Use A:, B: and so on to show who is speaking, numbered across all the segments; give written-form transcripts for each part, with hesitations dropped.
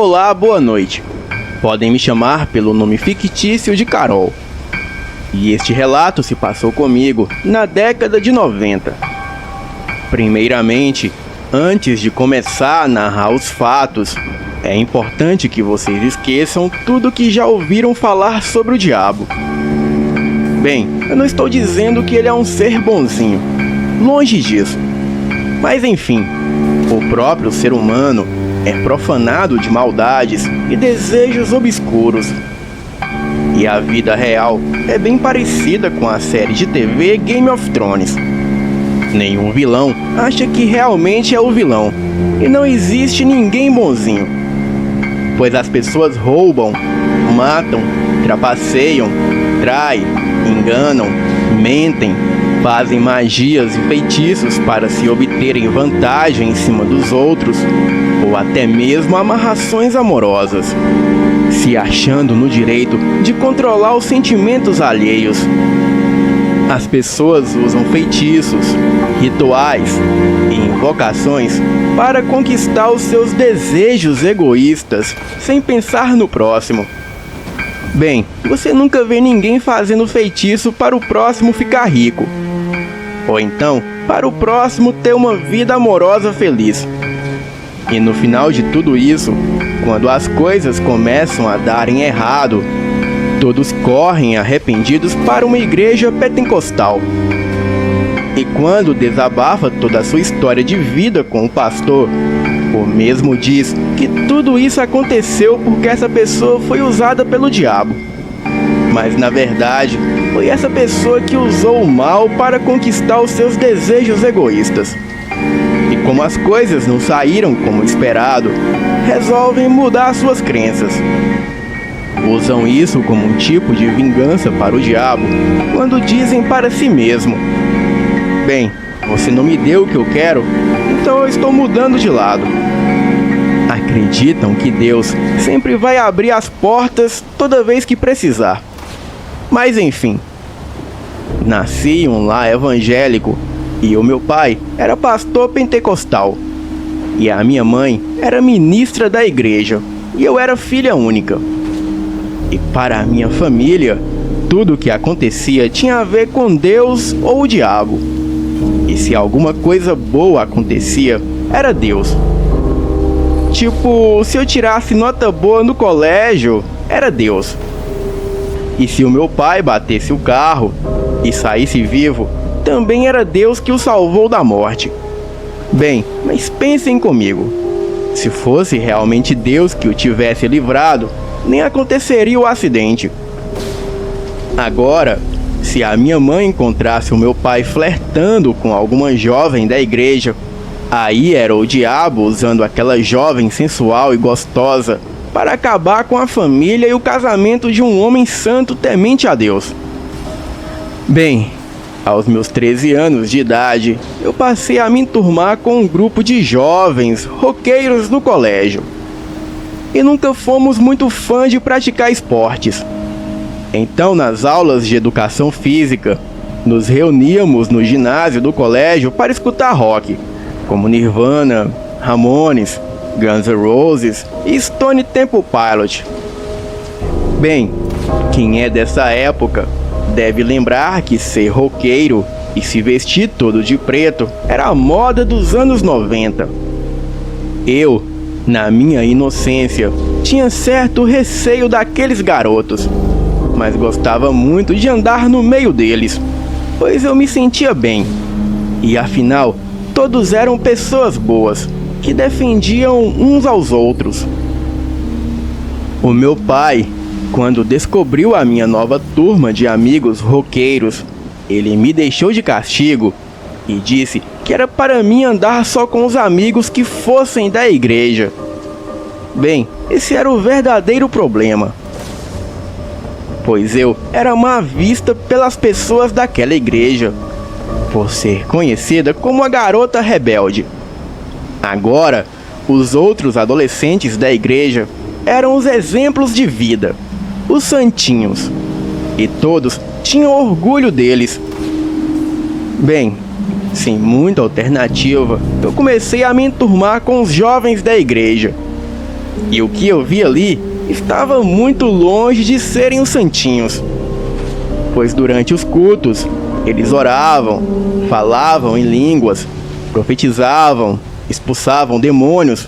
A: Olá, boa noite. Podem me chamar pelo nome fictício de Carol. E este relato se passou comigo na década de 90. Primeiramente, antes de começar a narrar os fatos, é importante que vocês esqueçam tudo que já ouviram falar sobre o diabo. Bem, eu não estou dizendo que ele é um ser bonzinho, longe disso. Mas enfim, o próprio ser humano é profanado de maldades e desejos obscuros. E a vida real é bem parecida com a série de TV Game of Thrones. Nenhum vilão acha que realmente é o vilão, e não existe ninguém bonzinho. Pois as pessoas roubam, matam, trapaceiam, traem, enganam, mentem, fazem magias e feitiços para se obterem vantagem em cima dos outros, ou até mesmo amarrações amorosas, se achando no direito de controlar os sentimentos alheios. As pessoas usam feitiços, rituais e invocações para conquistar os seus desejos egoístas, sem pensar no próximo. Bem, você nunca vê ninguém fazendo feitiço para o próximo ficar rico, ou então para o próximo ter uma vida amorosa feliz. E no final de tudo isso, quando as coisas começam a darem errado, todos correm arrependidos para uma igreja pentecostal. E quando desabafa toda a sua história de vida com o pastor, o mesmo diz que tudo isso aconteceu porque essa pessoa foi usada pelo diabo. Mas na verdade, foi essa pessoa que usou o mal para conquistar os seus desejos egoístas. E como as coisas não saíram como esperado, resolvem mudar suas crenças. Usam isso como um tipo de vingança para o diabo, quando dizem para si mesmo: bem, você não me deu o que eu quero, então eu estou mudando de lado. Acreditam que Deus sempre vai abrir as portas toda vez que precisar. Mas enfim, nasci em um lar evangélico e o meu pai era pastor pentecostal. E a minha mãe era ministra da igreja e eu era filha única. E para a minha família, tudo o que acontecia tinha a ver com Deus ou o diabo. E se alguma coisa boa acontecia, era Deus. Tipo, se eu tirasse nota boa no colégio, era Deus. E se o meu pai batesse o carro e saísse vivo, também era Deus que o salvou da morte. Bem, mas pensem comigo. Se fosse realmente Deus que o tivesse livrado, nem aconteceria o acidente. Agora, se a minha mãe encontrasse o meu pai flertando com alguma jovem da igreja, aí era o diabo usando aquela jovem sensual e gostosa para acabar com a família e o casamento de um homem santo temente a Deus. Bem, aos meus 13 anos de idade, eu passei a me enturmar com um grupo de jovens roqueiros no colégio. E nunca fomos muito fãs de praticar esportes. Então, nas aulas de educação física, nos reuníamos no ginásio do colégio para escutar rock, como Nirvana, Ramones, Guns N' Roses e Stone Temple Pilots. Bem, quem é dessa época deve lembrar que ser roqueiro e se vestir todo de preto era a moda dos anos 90. Eu, na minha inocência, tinha certo receio daqueles garotos, mas gostava muito de andar no meio deles, pois eu me sentia bem. E afinal, todos eram pessoas boas, que defendiam uns aos outros. O meu pai, quando descobriu a minha nova turma de amigos roqueiros, ele me deixou de castigo e disse que era para mim andar só com os amigos que fossem da igreja. Bem, esse era o verdadeiro problema, pois eu era má vista pelas pessoas daquela igreja, por ser conhecida como a garota rebelde. Agora, os outros adolescentes da igreja eram os exemplos de vida, os santinhos, e todos tinham orgulho deles. Bem, sem muita alternativa, eu comecei a me enturmar com os jovens da igreja. E o que eu vi ali estava muito longe de serem os santinhos, pois durante os cultos eles oravam, falavam em línguas, profetizavam, expulsavam demônios,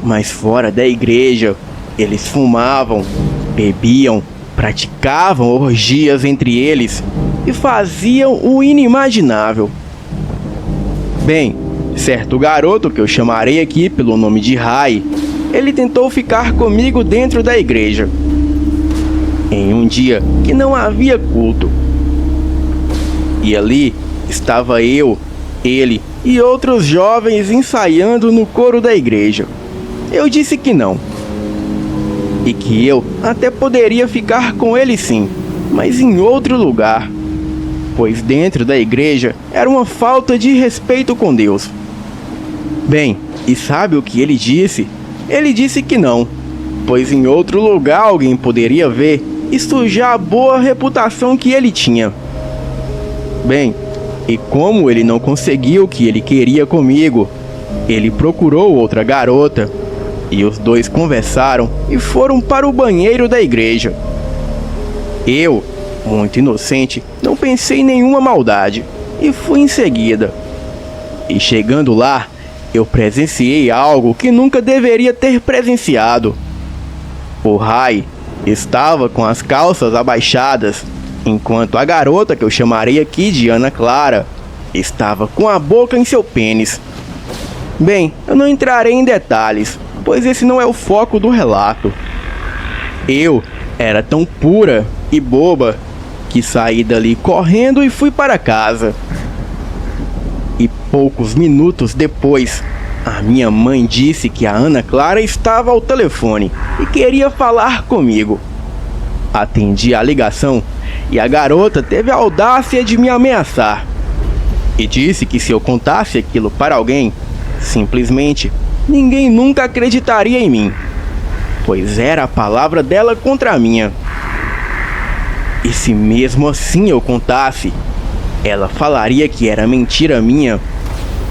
A: mas fora da igreja eles fumavam, bebiam, praticavam orgias entre eles e faziam o inimaginável. Bem, certo garoto, que eu chamarei aqui pelo nome de Rai, ele tentou ficar comigo dentro da igreja, em um dia que não havia culto. E ali estava eu, ele e outros jovens ensaiando no coro da igreja. Eu disse que não, e que eu até poderia ficar com ele sim, mas em outro lugar, pois dentro da igreja era uma falta de respeito com Deus. Bem, e sabe o que ele disse? Ele disse que não, pois em outro lugar alguém poderia ver e sujar a boa reputação que ele tinha. Bem, e como ele não conseguiu o que ele queria comigo, ele procurou outra garota, e os dois conversaram e foram para o banheiro da igreja. Eu, muito inocente, não pensei em nenhuma maldade, e fui em seguida. E chegando lá, eu presenciei algo que nunca deveria ter presenciado. O Rai estava com as calças abaixadas, enquanto a garota, que eu chamarei aqui de Ana Clara, estava com a boca em seu pênis. Bem, eu não entrarei em detalhes, pois esse não é o foco do relato. Eu era tão pura e boba que saí dali correndo e fui para casa. E poucos minutos depois, a minha mãe disse que a Ana Clara estava ao telefone e queria falar comigo. Atendi a ligação e a garota teve a audácia de me ameaçar. E disse que se eu contasse aquilo para alguém, simplesmente ninguém nunca acreditaria em mim, pois era a palavra dela contra a minha. E se mesmo assim eu contasse, ela falaria que era mentira minha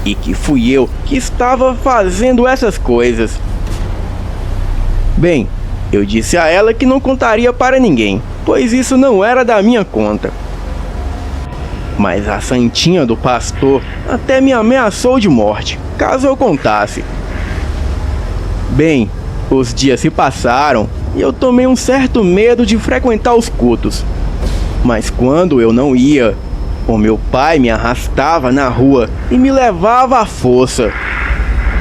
A: e que fui eu que estava fazendo essas coisas. Bem, eu disse a ela que não contaria para ninguém, pois isso não era da minha conta. Mas a santinha do pastor até me ameaçou de morte, caso eu contasse. Bem, os dias se passaram e eu tomei um certo medo de frequentar os cultos. Mas quando eu não ia, o meu pai me arrastava na rua e me levava à força,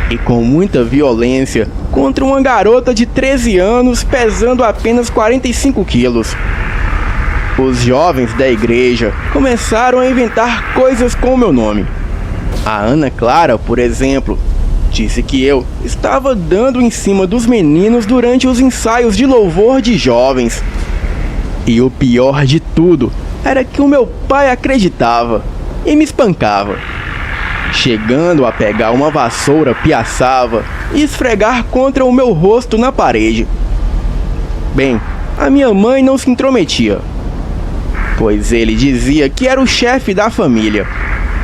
A: e com muita violência, contra uma garota de 13 anos pesando apenas 45 quilos. Os jovens da igreja começaram a inventar coisas com o meu nome. A Ana Clara, por exemplo, disse que eu estava dando em cima dos meninos durante os ensaios de louvor de jovens. E o pior de tudo era que o meu pai acreditava e me espancava, chegando a pegar uma vassoura piaçava e esfregar contra o meu rosto na parede. Bem, a minha mãe não se intrometia, pois ele dizia que era o chefe da família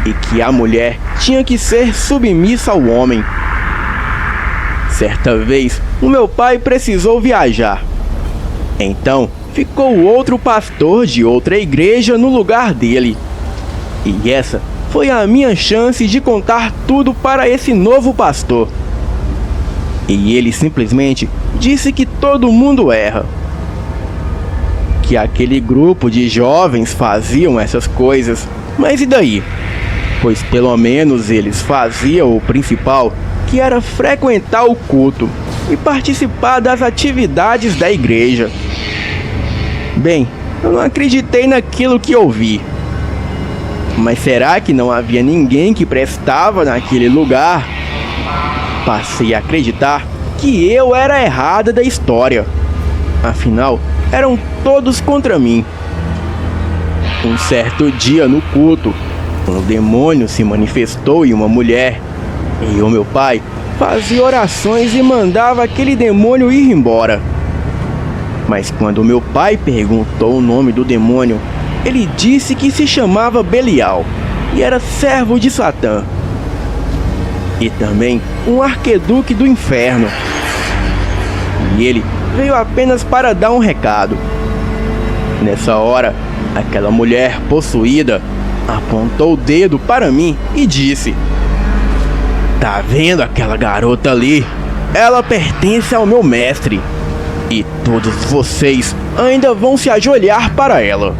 A: e que a mulher tinha que ser submissa ao homem. Certa vez, o meu pai precisou viajar. Então, ficou outro pastor de outra igreja no lugar dele. E essa foi a minha chance de contar tudo para esse novo pastor. E ele simplesmente disse que todo mundo erra, que aquele grupo de jovens faziam essas coisas, mas e daí? Pois pelo menos eles faziam o principal, que era frequentar o culto e participar das atividades da igreja. Bem, eu não acreditei naquilo que ouvi. Mas será que não havia ninguém que prestava naquele lugar? Passei a acreditar que eu era a errada da história. Afinal, eram todos contra mim. Um certo dia no culto, um demônio se manifestou em uma mulher, e o meu pai fazia orações e mandava aquele demônio ir embora. Mas quando meu pai perguntou o nome do demônio, ele disse que se chamava Belial e era servo de Satã, e também um arquiduque do inferno. e ele veio apenas para dar um recado. Nessa hora, aquela mulher possuída apontou o dedo para mim e disse: "Tá vendo aquela garota ali? Ela pertence ao meu mestre, e todos vocês ainda vão se ajoelhar para ela."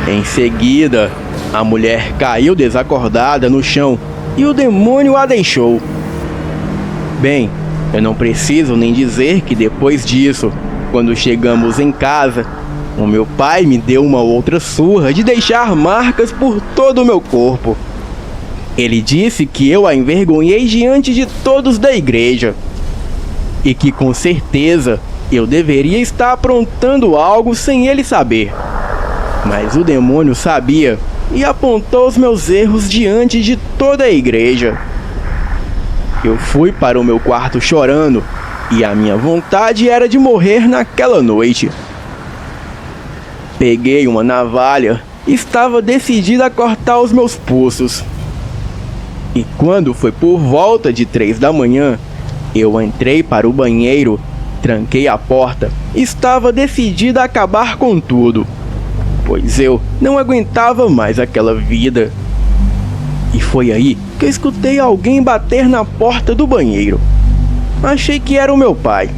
A: Em seguida, a mulher caiu desacordada no chão e o demônio a deixou. Bem, eu não preciso nem dizer que depois disso, quando chegamos em casa, o meu pai me deu uma outra surra de deixar marcas por todo o meu corpo. Ele disse que eu a envergonhei diante de todos da igreja e que com certeza eu deveria estar aprontando algo sem ele saber. Mas o demônio sabia e apontou os meus erros diante de toda a igreja. Eu fui para o meu quarto chorando e a minha vontade era de morrer naquela noite. Peguei uma navalha e estava decidida a cortar os meus pulsos. E quando foi por volta de 3 da manhã, eu entrei para o banheiro, tranquei a porta e estava decidida a acabar com tudo, pois eu não aguentava mais aquela vida. E foi aí que eu escutei alguém bater na porta do banheiro. Achei que era o meu pai.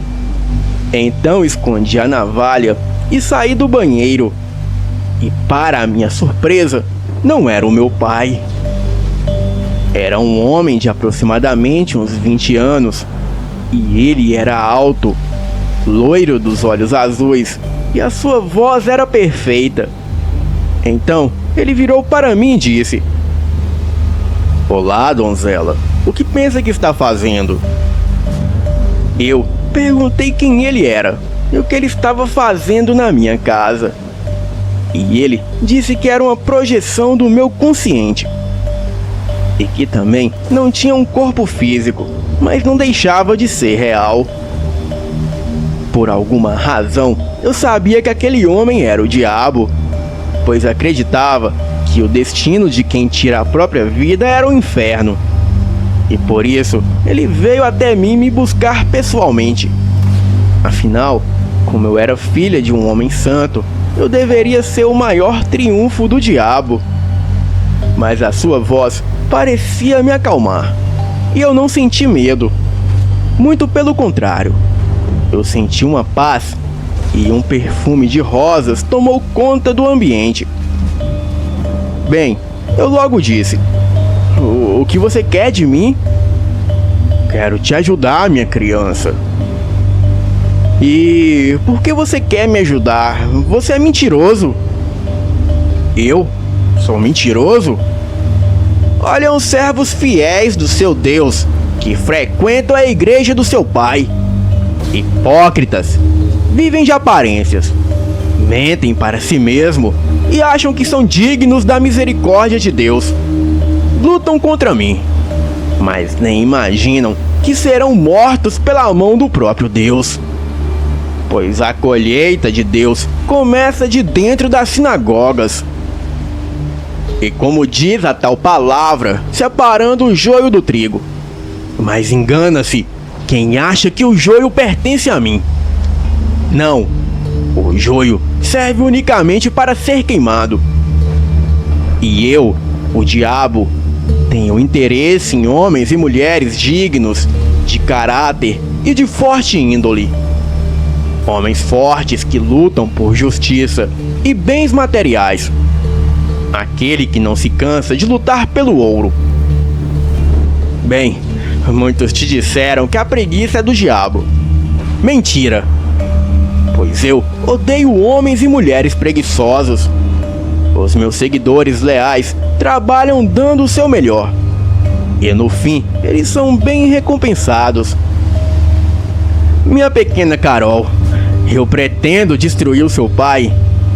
A: Então escondi a navalha e saí do banheiro. E para a minha surpresa, não era o meu pai. Era um homem de aproximadamente uns 20 anos. E ele era alto, loiro dos olhos azuis, e a sua voz era perfeita. Então ele virou para mim e disse: "Olá, donzela, o que pensa que está fazendo?" Eu perguntei quem ele era e o que ele estava fazendo na minha casa. E ele disse que era uma projeção do meu consciente. E que também não tinha um corpo físico, mas não deixava de ser real. Por alguma razão, eu sabia que aquele homem era o diabo, pois acreditava que o destino de quem tira a própria vida era o inferno. E por isso, ele veio até mim me buscar pessoalmente. Afinal, como eu era filha de um homem santo, eu deveria ser o maior triunfo do diabo. Mas a sua voz parecia me acalmar, e eu não senti medo. Muito pelo contrário, eu senti uma paz, e um perfume de rosas tomou conta do ambiente. Bem, eu logo disse: O que você quer de mim?" "Quero te ajudar, minha criança." "E por que você quer me ajudar? Você é mentiroso." "Eu? Sou mentiroso?" "Olha os servos fiéis do seu Deus, que frequentam a igreja do seu pai. Hipócritas, vivem de aparências, mentem para si mesmo e acham que são dignos da misericórdia de Deus. Lutam contra mim, mas nem imaginam que serão mortos pela mão do próprio Deus. Pois a colheita de Deus começa de dentro das sinagogas. E como diz a tal palavra, separando o joio do trigo. Mas engana-se quem acha que o joio pertence a mim. Não, o joio serve unicamente para ser queimado. E eu, o diabo, tenho interesse em homens e mulheres dignos, de caráter e de forte índole. Homens fortes que lutam por justiça e bens materiais. Aquele que não se cansa de lutar pelo ouro. Bem, muitos te disseram que a preguiça é do diabo. Mentira! Pois eu odeio homens e mulheres preguiçosos. Os meus seguidores leais trabalham dando o seu melhor. E no fim, eles são bem recompensados. Minha pequena Carol, eu pretendo destruir o seu pai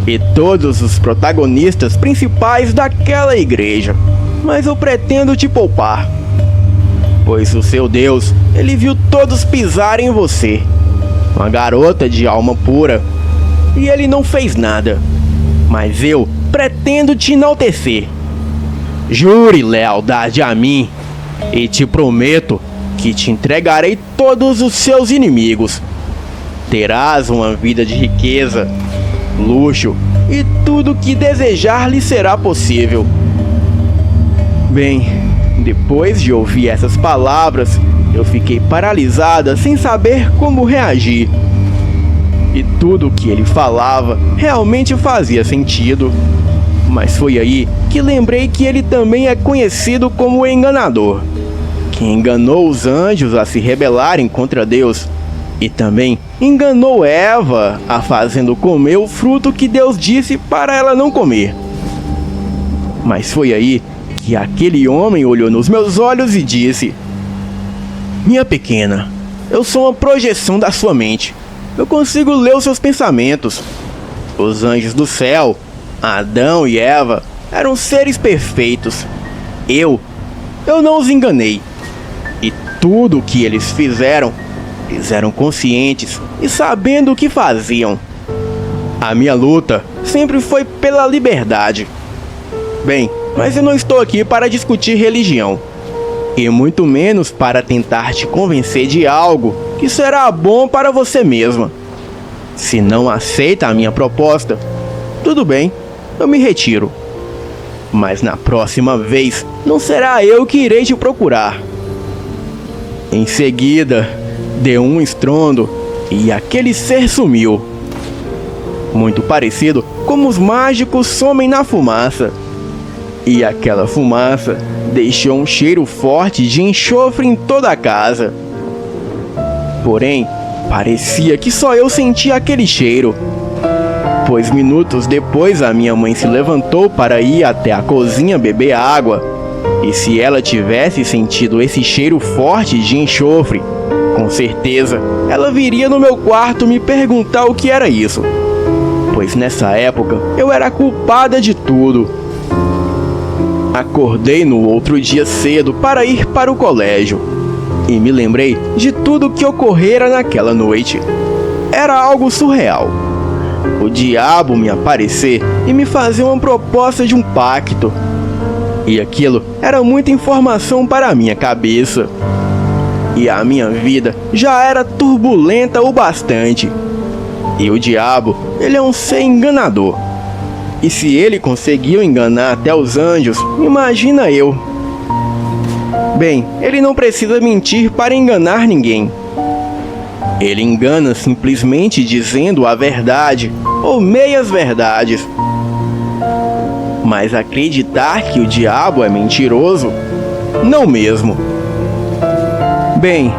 A: e todos os protagonistas principais daquela igreja. Mas eu pretendo te poupar. Pois o seu Deus, ele viu todos pisarem em você, uma garota de alma pura, e ele não fez nada. Mas eu pretendo te enaltecer. Jure lealdade a mim, e te prometo que te entregarei todos os seus inimigos. Terás uma vida de riqueza, luxo e tudo que desejar lhe será possível. Bem, depois de ouvir essas palavras, eu fiquei paralisada sem saber como reagir. E tudo o que ele falava realmente fazia sentido. Mas foi aí que lembrei que ele também é conhecido como o enganador, que enganou os anjos a se rebelarem contra Deus e também enganou Eva a fazendo comer o fruto que Deus disse para ela não comer. Mas foi aí que aquele homem olhou nos meus olhos e disse: minha pequena, eu sou uma projeção da sua mente. Eu consigo ler os seus pensamentos. Os anjos do céu, Adão e Eva, eram seres perfeitos. Eu não os enganei. E tudo o que eles fizeram conscientes e sabendo o que faziam. A minha luta sempre foi pela liberdade. Bem, mas eu não estou aqui para discutir religião. E muito menos para tentar te convencer de algo que será bom para você mesma. Se não aceita a minha proposta, tudo bem, eu me retiro. Mas na próxima vez, não será eu que irei te procurar. Em seguida, deu um estrondo e aquele ser sumiu. Muito parecido como os mágicos somem na fumaça. E aquela fumaça deixou um cheiro forte de enxofre em toda a casa. Porém, parecia que só eu sentia aquele cheiro, pois minutos depois a minha mãe se levantou para ir até a cozinha beber água. E se ela tivesse sentido esse cheiro forte de enxofre, com certeza ela viria no meu quarto me perguntar o que era isso, pois nessa época eu era culpada de tudo. Acordei no outro dia cedo para ir para o colégio e me lembrei de tudo que ocorrera naquela noite. Era algo surreal. O diabo me aparecer e me fazer uma proposta de um pacto. E aquilo era muita informação para a minha cabeça. E a minha vida já era turbulenta o bastante. E o diabo, ele é um ser enganador. E se ele conseguiu enganar até os anjos, imagina eu. Bem, ele não precisa mentir para enganar ninguém. Ele engana simplesmente dizendo a verdade ou meias verdades. Mas acreditar que o diabo é mentiroso? Não mesmo. Bem,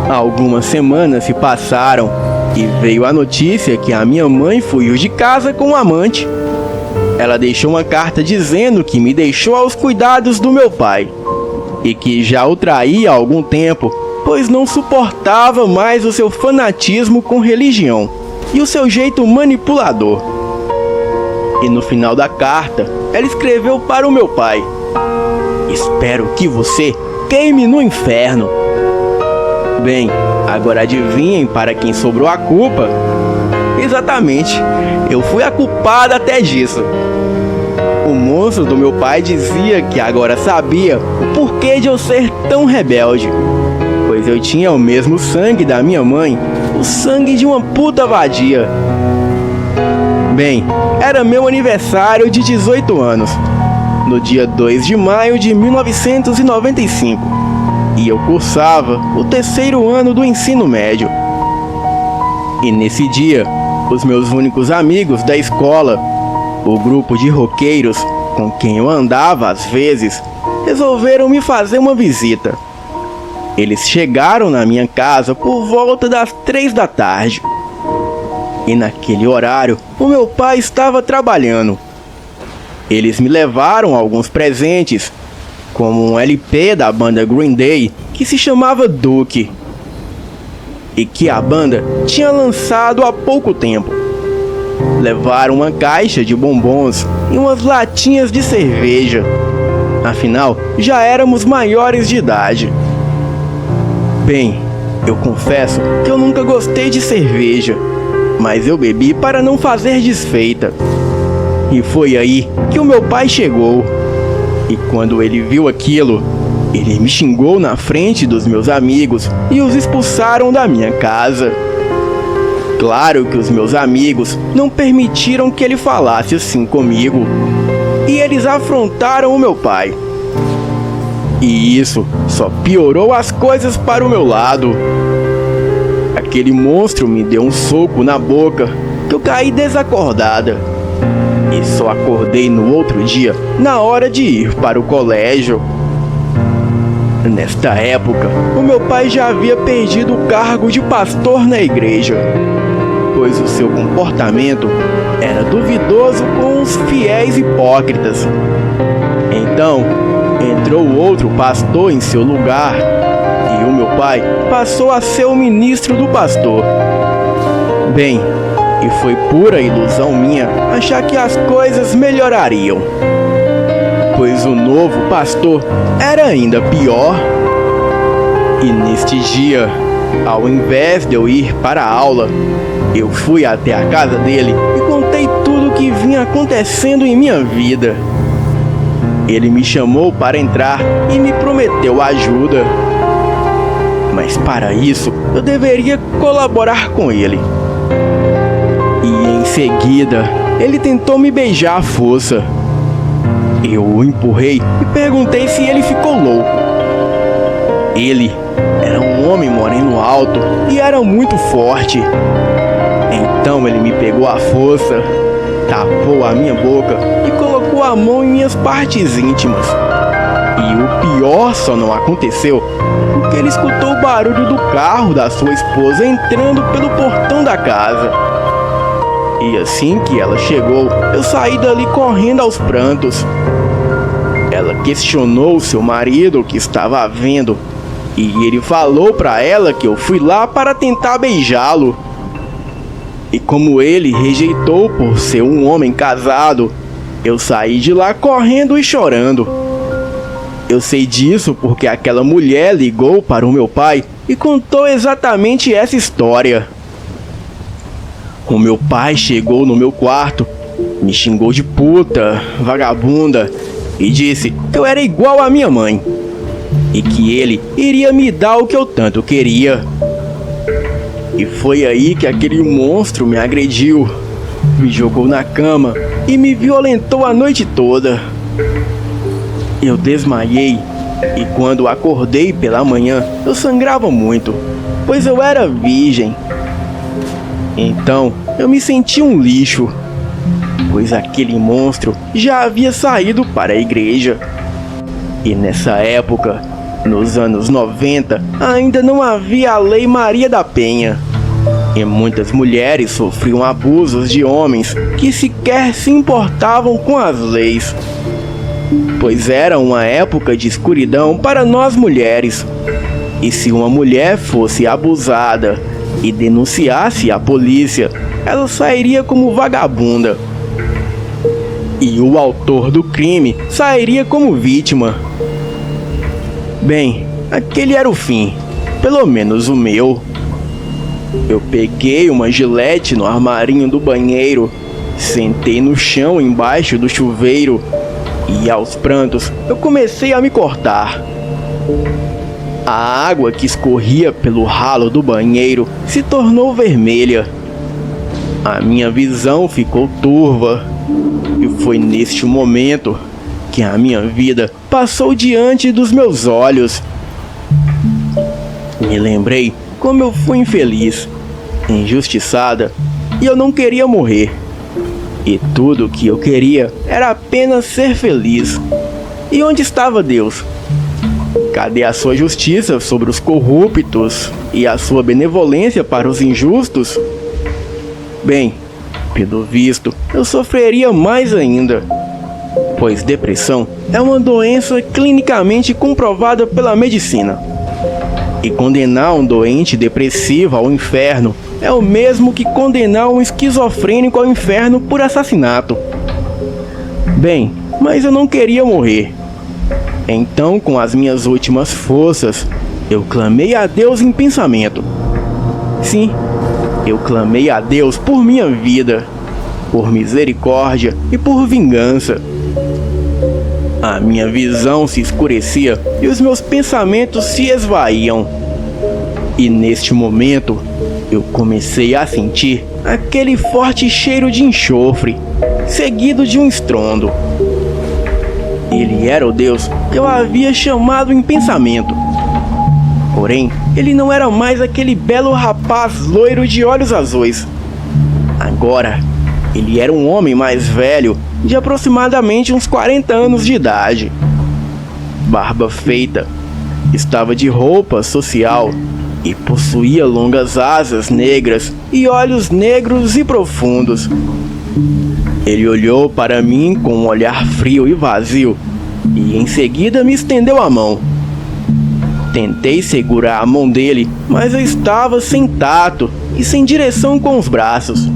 A: algumas semanas se passaram e veio a notícia que a minha mãe fugiu de casa com um amante. Ela deixou uma carta dizendo que me deixou aos cuidados do meu pai e que já o traía há algum tempo, pois não suportava mais o seu fanatismo com religião e o seu jeito manipulador. E no final da carta, ela escreveu para o meu pai: espero que você queime no inferno. Bem, agora adivinhem para quem sobrou a culpa? Exatamente, eu fui a culpada até disso. O monstro do meu pai dizia que agora sabia o porquê de eu ser tão rebelde, pois eu tinha o mesmo sangue da minha mãe, o sangue de uma puta vadia. Bem, era meu aniversário de 18 anos, no dia 2 de maio de 1995, e eu cursava o 3º ano do ensino médio. E nesse dia, os meus únicos amigos da escola, o grupo de roqueiros com quem eu andava às vezes, resolveram me fazer uma visita. Eles chegaram na minha casa por volta das 3 da tarde. E naquele horário, o meu pai estava trabalhando. Eles me levaram alguns presentes, como um LP da banda Green Day, que se chamava Duke, e que a banda tinha lançado há pouco tempo. Levaram uma caixa de bombons e umas latinhas de cerveja. Afinal, já éramos maiores de idade. Bem, eu confesso que eu nunca gostei de cerveja, mas eu bebi para não fazer desfeita. E foi aí que o meu pai chegou. E quando ele viu aquilo, Ele me xingou na frente dos meus amigos e os expulsaram da minha casa. Claro que os meus amigos não permitiram que ele falasse assim comigo, e eles afrontaram o meu pai. E isso só piorou as coisas para o meu lado. Aquele monstro me deu um soco na boca que eu caí desacordada. E só acordei no outro dia, na hora de ir para o colégio. Nesta época, o meu pai já havia perdido o cargo de pastor na igreja, pois o seu comportamento era duvidoso com os fiéis hipócritas. Então, entrou outro pastor em seu lugar, e o meu pai passou a ser o ministro do pastor. Bem, e foi pura ilusão minha achar que as coisas melhorariam, pois o novo pastor era ainda pior. E neste dia, ao invés de eu ir para a aula, eu fui até a casa dele e contei tudo o que vinha acontecendo em minha vida. Ele me chamou para entrar e me prometeu ajuda. Mas para isso, eu deveria colaborar com ele. E em seguida, ele tentou me beijar à força. Eu o empurrei e perguntei se ele ficou louco. Ele era um homem moreno alto e era muito forte. Então ele me pegou à força, tapou a minha boca e colocou a mão em minhas partes íntimas. E o pior só não aconteceu porque ele escutou o barulho do carro da sua esposa entrando pelo portão da casa. E assim que ela chegou, eu saí dali correndo aos prantos. Ela questionou seu marido o que estava vendo, e ele falou para ela que eu fui lá para tentar beijá-lo. E como ele rejeitou por ser um homem casado, eu saí de lá correndo e chorando. Eu sei disso porque aquela mulher ligou para o meu pai e contou exatamente essa história. O meu pai chegou no meu quarto, me xingou de puta, vagabunda, e disse que eu era igual à minha mãe, e que ele iria me dar o que eu tanto queria. E foi aí que aquele monstro me agrediu, me jogou na cama e me violentou a noite toda. Eu desmaiei, e quando acordei pela manhã, eu sangrava muito, pois eu era virgem. Então, eu me senti um lixo, pois aquele monstro já havia saído para a igreja. E nessa época, nos anos 90, ainda não havia a Lei Maria da Penha. E muitas mulheres sofriam abusos de homens que sequer se importavam com as leis, pois era uma época de escuridão para nós mulheres. E se uma mulher fosse abusada e denunciasse à polícia, ela sairia como vagabunda. E o autor do crime sairia como vítima. Bem, aquele era o fim, pelo menos o meu. Eu peguei uma gilete no armarinho do banheiro, sentei no chão embaixo do chuveiro e aos prantos eu comecei a me cortar. A água que escorria pelo ralo do banheiro se tornou vermelha. A minha visão ficou turva. E foi neste momento que a minha vida passou diante dos meus olhos. Me lembrei como eu fui infeliz, injustiçada, e eu não queria morrer. E tudo o que eu queria era apenas ser feliz. E onde estava Deus? Cadê a sua justiça sobre os corruptos e a sua benevolência para os injustos? Bem, pelo visto, eu sofreria mais ainda, pois depressão é uma doença clinicamente comprovada pela medicina. E condenar um doente depressivo ao inferno é o mesmo que condenar um esquizofrênico ao inferno por assassinato. Bem, mas eu não queria morrer. Então, com as minhas últimas forças, eu clamei a Deus em pensamento. Sim, eu clamei a Deus por minha vida, por misericórdia e por vingança. A minha visão se escurecia e os meus pensamentos se esvaíam. E neste momento, eu comecei a sentir aquele forte cheiro de enxofre, seguido de um estrondo. Ele era o Deus que eu havia chamado em pensamento. Porém, ele não era mais aquele belo rapaz loiro de olhos azuis. Agora, ele era um homem mais velho, de aproximadamente uns 40 anos de idade. Barba feita, estava de roupa social e possuía longas asas negras e olhos negros e profundos. Ele olhou para mim com um olhar frio e vazio e em seguida me estendeu a mão. Tentei segurar a mão dele, mas eu estava sem tato e sem direção com os braços.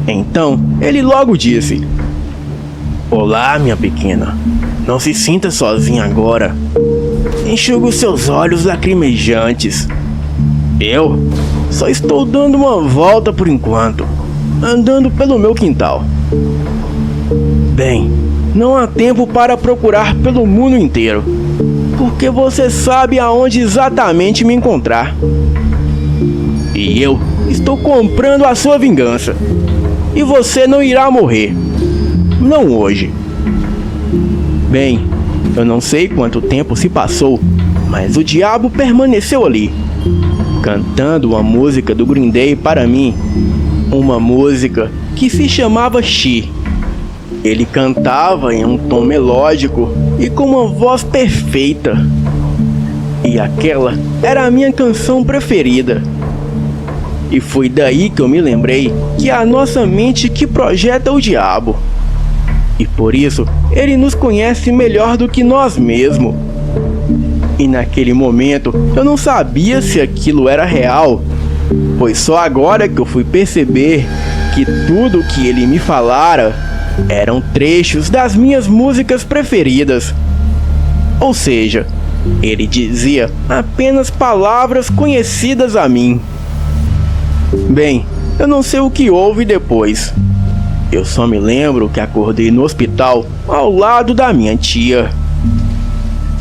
A: Então, ele logo disse: "Olá, minha pequena. Não se sinta sozinha agora. Enxuga os seus olhos lacrimejantes. Eu só estou dando uma volta por enquanto, andando pelo meu quintal. Bem, não há tempo para procurar pelo mundo inteiro, porque você sabe aonde exatamente me encontrar. E eu estou comprando a sua vingança. E você não irá morrer. Não hoje." Bem, eu não sei quanto tempo se passou, mas o diabo permaneceu ali, cantando uma música do Green Day para mim. Uma música que se chamava She. Ele cantava em um tom melódico e com uma voz perfeita. E aquela era a minha canção preferida. E foi daí que eu me lembrei que é a nossa mente que projeta o diabo. E por isso, ele nos conhece melhor do que nós mesmos. E naquele momento, eu não sabia se aquilo era real, pois só agora que eu fui perceber que tudo o que ele me falara eram trechos das minhas músicas preferidas. Ou seja, ele dizia apenas palavras conhecidas a mim. Bem, eu não sei o que houve depois. Eu só me lembro que acordei no hospital ao lado da minha tia.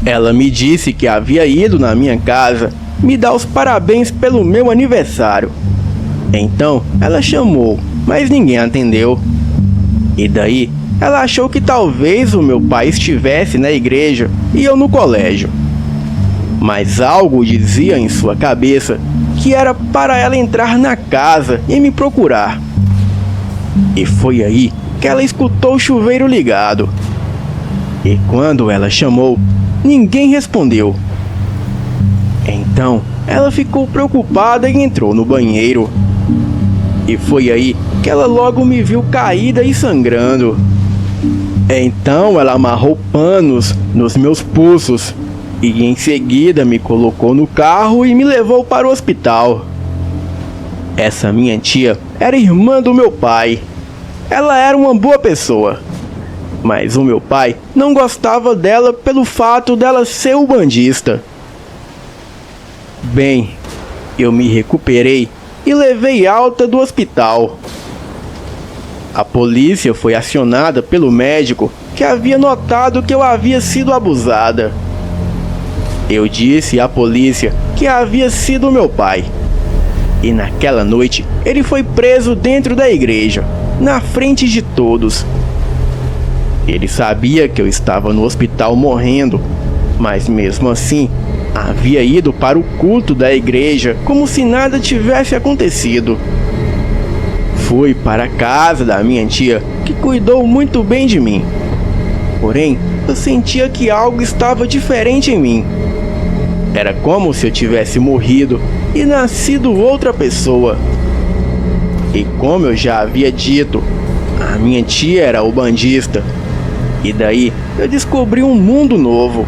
A: Ela me disse que havia ido na minha casa me dar os parabéns pelo meu aniversário. Então ela chamou, mas ninguém atendeu. E daí ela achou que talvez o meu pai estivesse na igreja e eu no colégio. Mas algo dizia em sua cabeça que era para ela entrar na casa e me procurar. E foi aí que ela escutou o chuveiro ligado. E quando ela chamou, ninguém respondeu. Então ela ficou preocupada e entrou no banheiro. E foi aí que ela logo me viu caída e sangrando. Então ela amarrou panos nos meus pulsos e em seguida me colocou no carro e me levou para o hospital. Essa minha tia era irmã do meu pai. Ela era uma boa pessoa, mas o meu pai não gostava dela pelo fato dela ser ubandista. Bem, eu me recuperei e levei alta do hospital. A polícia foi acionada pelo médico que havia notado que eu havia sido abusada. Eu disse à polícia que havia sido meu pai. E naquela noite ele foi preso dentro da igreja, na frente de todos. Ele sabia que eu estava no hospital morrendo, mas mesmo assim havia ido para o culto da igreja como se nada tivesse acontecido. Fui para a casa da minha tia, que cuidou muito bem de mim. Porém, eu sentia que algo estava diferente em mim. Era como se eu tivesse morrido e nascido outra pessoa. E como eu já havia dito, a minha tia era ubandista. E daí eu descobri um mundo novo.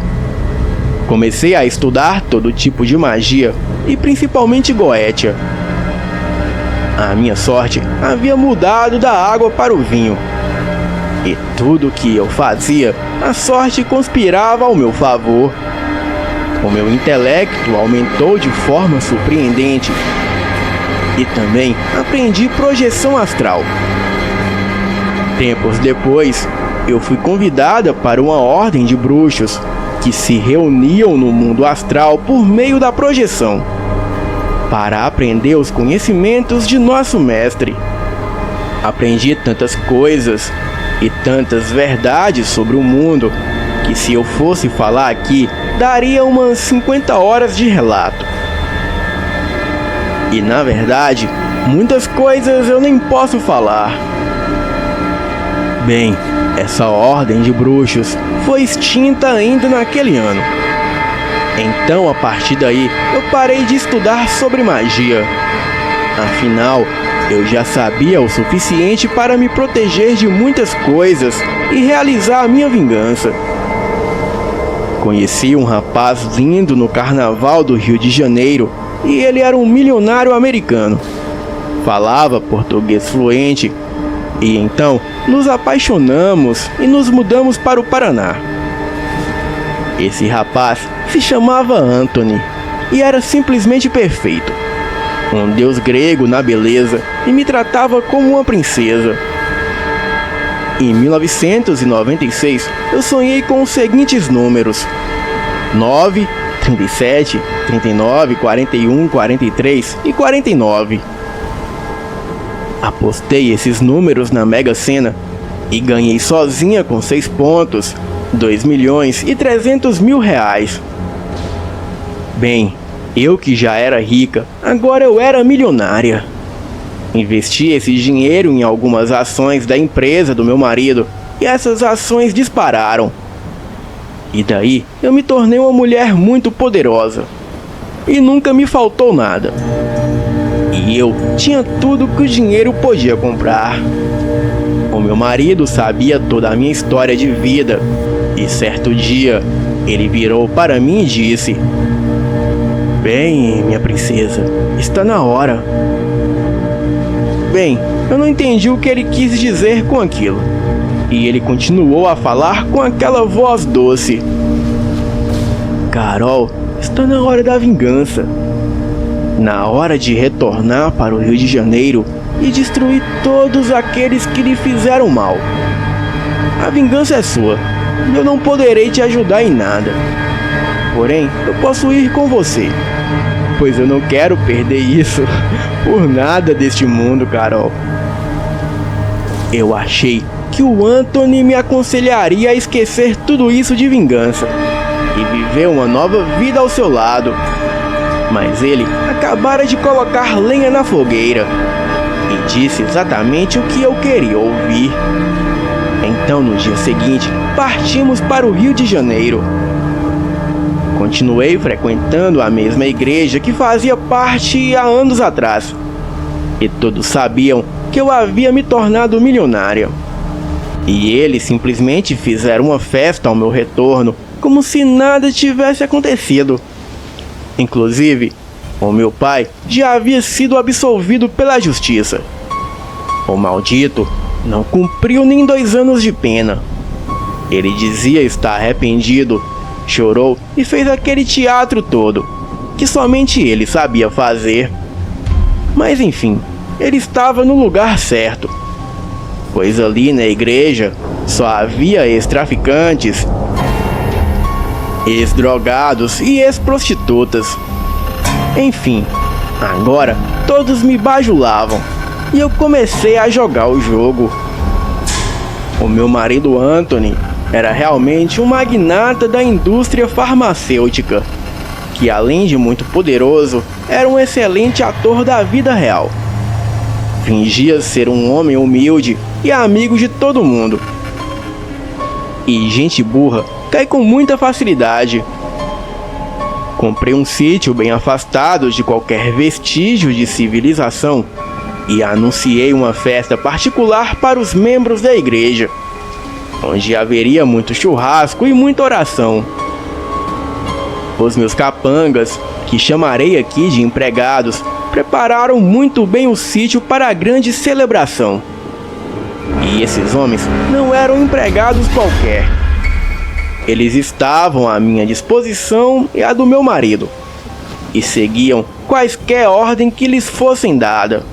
A: Comecei a estudar todo tipo de magia e principalmente Goetia. A minha sorte havia mudado da água para o vinho. E tudo que eu fazia, a sorte conspirava ao meu favor. O meu intelecto aumentou de forma surpreendente. E também aprendi projeção astral. Tempos depois, eu fui convidada para uma ordem de bruxos que se reuniam no mundo astral por meio da projeção, para aprender os conhecimentos de nosso mestre. Aprendi tantas coisas e tantas verdades sobre o mundo que, se eu fosse falar aqui, daria umas 50 horas de relato. E na verdade, muitas coisas eu nem posso falar. Bem, essa ordem de bruxos foi extinta ainda naquele ano. Então, a partir daí, eu parei de estudar sobre magia. Afinal, eu já sabia o suficiente para me proteger de muitas coisas e realizar a minha vingança. Conheci um rapaz lindo no carnaval do Rio de Janeiro e ele era um milionário americano. Falava português fluente e então nos apaixonamos e nos mudamos para o Paraná. Esse rapaz se chamava Anthony e era simplesmente perfeito. Um deus grego na beleza e me tratava como uma princesa. Em 1996, eu sonhei com os seguintes números: 9, 37, 39, 41, 43 e 49. Apostei esses números na Mega Sena e ganhei sozinha com 6 pontos, 2.300.000 reais. Bem, eu que já era rica, agora eu era milionária. Investi esse dinheiro em algumas ações da empresa do meu marido e essas ações dispararam. E daí eu me tornei uma mulher muito poderosa. E nunca me faltou nada. E eu tinha tudo que o dinheiro podia comprar. O meu marido sabia toda a minha história de vida. E certo dia, ele virou para mim e disse: "Bem, minha princesa, está na hora." Bem, eu não entendi o que ele quis dizer com aquilo. E ele continuou a falar com aquela voz doce: "Carol, está na hora da vingança. Na hora de retornar para o Rio de Janeiro e destruir todos aqueles que lhe fizeram mal. A vingança é sua. Eu não poderei te ajudar em nada. Porém, eu posso ir com você, pois eu não quero perder isso por nada deste mundo, Carol." Eu achei que o Anthony me aconselharia a esquecer tudo isso de vingança e viver uma nova vida ao seu lado. Mas ele acabara de colocar lenha na fogueira e disse exatamente o que eu queria ouvir. Então, no dia seguinte, partimos para o Rio de Janeiro. Continuei frequentando a mesma igreja que fazia parte há anos atrás. E todos sabiam que eu havia me tornado milionária. E eles simplesmente fizeram uma festa ao meu retorno, como se nada tivesse acontecido. Inclusive, o meu pai já havia sido absolvido pela justiça. O maldito não cumpriu nem 2 anos de pena. Ele dizia estar arrependido, chorou e fez aquele teatro todo, que somente ele sabia fazer. Mas enfim, ele estava no lugar certo, pois ali na igreja só havia ex-traficantes, ex-drogados e ex-prostitutas. Enfim, agora todos me bajulavam e eu comecei a jogar o jogo. O meu marido Anthony era realmente um magnata da indústria farmacêutica, que além de muito poderoso, era um excelente ator da vida real. Fingia ser um homem humilde e amigo de todo mundo. E gente burra cai com muita facilidade. Comprei um sítio bem afastado de qualquer vestígio de civilização e anunciei uma festa particular para os membros da igreja, onde haveria muito churrasco e muita oração. Os meus capangas, que chamarei aqui de empregados, prepararam muito bem o sítio para a grande celebração. E esses homens não eram empregados qualquer. Eles estavam à minha disposição e à do meu marido, e seguiam quaisquer ordem que lhes fossem dada.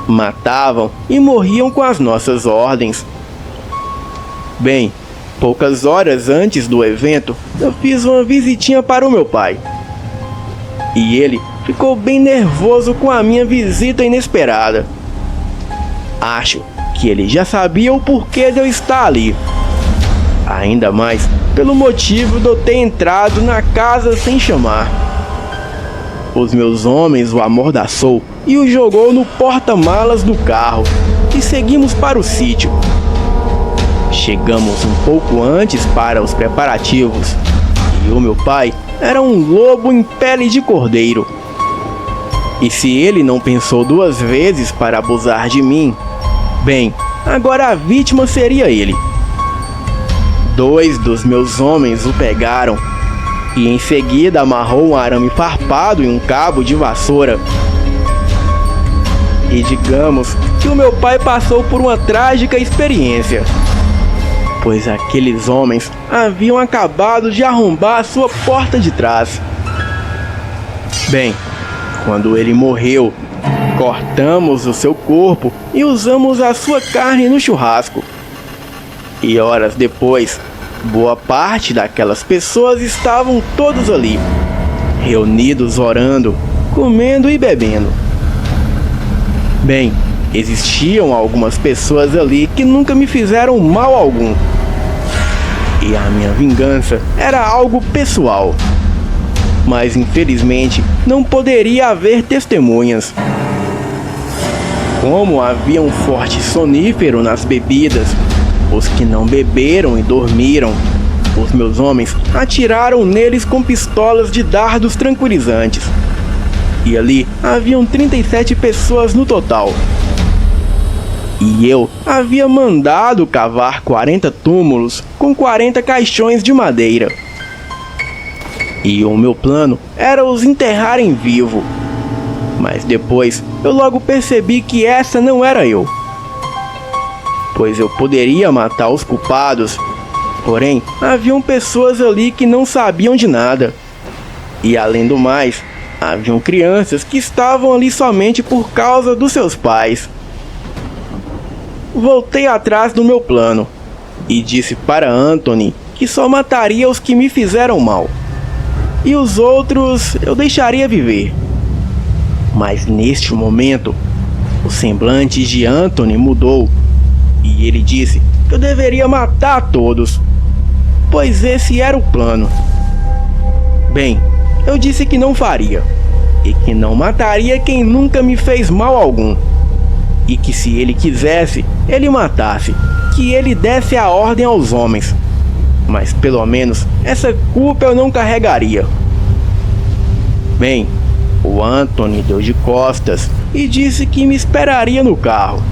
A: matavam e morriam com as nossas ordens. Bem, poucas horas antes do evento, eu fiz uma visitinha para o meu pai. E ele ficou bem nervoso com a minha visita inesperada. Acho que ele já sabia o porquê de eu estar ali. Ainda mais pelo motivo de eu ter entrado na casa sem chamar. Os meus homens o amordaçou e o jogou no porta-malas do carro e seguimos para o sítio. Chegamos um pouco antes para os preparativos e o meu pai era um lobo em pele de cordeiro. E se ele não pensou duas vezes para abusar de mim, bem, agora a vítima seria ele. 2 dos meus homens o pegaram e em seguida amarrou um arame farpado e um cabo de vassoura. E digamos que o meu pai passou por uma trágica experiência, pois aqueles homens haviam acabado de arrombar a sua porta de trás. Bem, quando ele morreu, cortamos o seu corpo e usamos a sua carne no churrasco. E horas depois, boa parte daquelas pessoas estavam todos ali, reunidos orando, comendo e bebendo. Bem, existiam algumas pessoas ali que nunca me fizeram mal algum. E a minha vingança era algo pessoal. Mas infelizmente não poderia haver testemunhas. Como havia um forte sonífero nas bebidas, os que não beberam e dormiram, os meus homens atiraram neles com pistolas de dardos tranquilizantes. E ali haviam 37 pessoas no total. E eu havia mandado cavar 40 túmulos com 40 caixões de madeira. E o meu plano era os enterrar em vivo. Mas depois eu logo percebi que essa não era eu. Pois eu poderia matar os culpados, porém haviam pessoas ali que não sabiam de nada. E além do mais, haviam crianças que estavam ali somente por causa dos seus pais. Voltei atrás do meu plano e disse para Anthony que só mataria os que me fizeram mal. E os outros eu deixaria viver. Mas neste momento, o semblante de Anthony mudou e ele disse que eu deveria matar todos, pois esse era o plano. Bem, eu disse que não faria e que não mataria quem nunca me fez mal algum. E que se ele quisesse, ele matasse, que ele desse a ordem aos homens. Mas pelo menos essa culpa eu não carregaria. Bem, o Anthony deu de costas e disse que me esperaria no carro.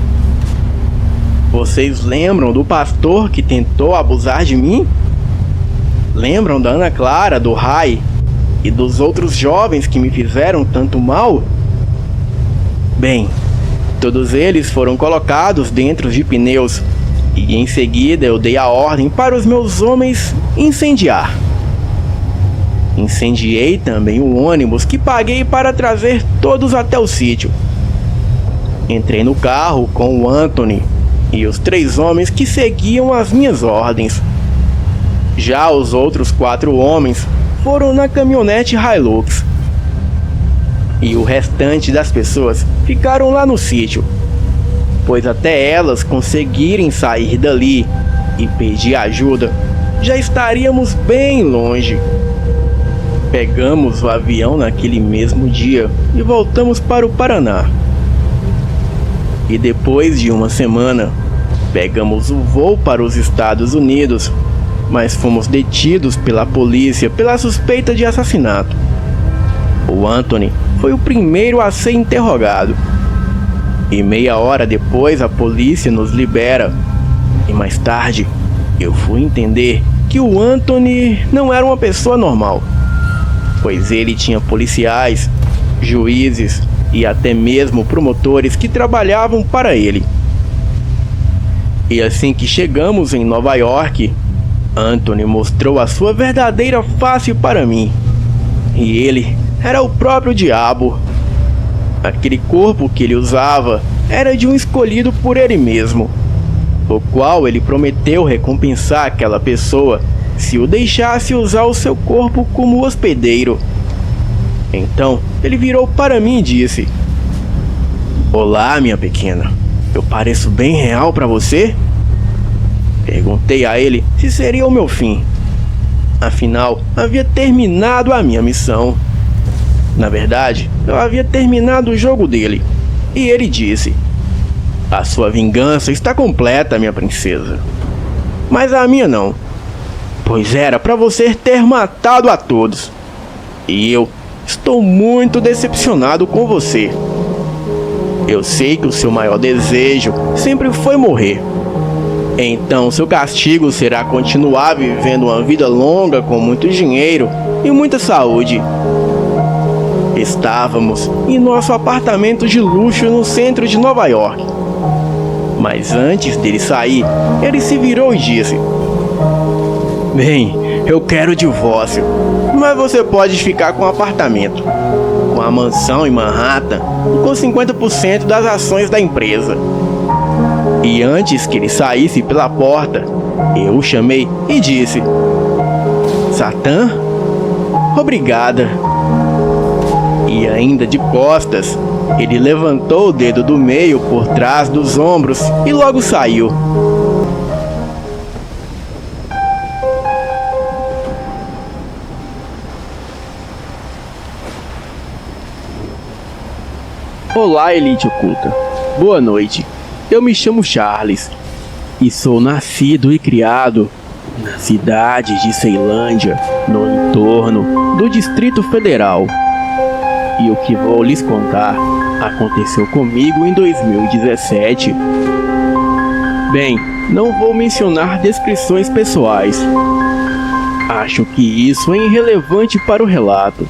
A: Vocês lembram do pastor que tentou abusar de mim? Lembram da Ana Clara, do Rai e dos outros jovens que me fizeram tanto mal? Bem, todos eles foram colocados dentro de pneus e em seguida eu dei a ordem para os meus homens incendiar. Incendiei também o ônibus que paguei para trazer todos até o sítio. Entrei no carro com o Anthony e os 3 homens que seguiam as minhas ordens. Já os outros 4 homens foram na caminhonete Hilux. E o restante das pessoas ficaram lá no sítio, pois até elas conseguirem sair dali e pedir ajuda, já estaríamos bem longe. Pegamos o avião naquele mesmo dia e voltamos para o Paraná. E depois de uma semana, pegamos o voo para os Estados Unidos, mas fomos detidos pela polícia pela suspeita de assassinato. O Anthony foi o primeiro a ser interrogado. E meia hora depois a polícia nos libera. E mais tarde eu fui entender que o Anthony não era uma pessoa normal, pois ele tinha policiais, juízes e até mesmo promotores que trabalhavam para ele. E assim que chegamos em Nova York, Anthony mostrou a sua verdadeira face para mim. E ele era o próprio diabo. Aquele corpo que ele usava era de um escolhido por ele mesmo, o qual ele prometeu recompensar aquela pessoa se o deixasse usar o seu corpo como hospedeiro. Então ele virou para mim e disse: "Olá, minha pequena, eu pareço bem real para você?" Perguntei a ele se seria o meu fim. Afinal, havia terminado a minha missão. Na verdade, eu havia terminado o jogo dele. E ele disse: "A sua vingança está completa, minha princesa. Mas a minha não. Pois era para você ter matado a todos. E eu estou muito decepcionado com você. Eu sei que o seu maior desejo sempre foi morrer. Então seu castigo será continuar vivendo uma vida longa com muito dinheiro e muita saúde." Estávamos em nosso apartamento de luxo no centro de Nova York. Mas antes dele sair, ele se virou e disse: "Bem, eu quero o divórcio, mas você pode ficar com o apartamento, com a mansão em Manhattan e com 50% das ações da empresa." E antes que ele saísse pela porta, eu o chamei e disse: "Satã, obrigada." E ainda de costas, ele levantou o dedo do meio por trás dos ombros e logo saiu. Olá, elite oculta. Boa noite. Eu me chamo Charles e sou nascido e criado na cidade de Ceilândia, no entorno do Distrito Federal. E o que vou lhes contar aconteceu comigo em 2017. Bem, não vou mencionar descrições pessoais. Acho que isso é irrelevante para o relato.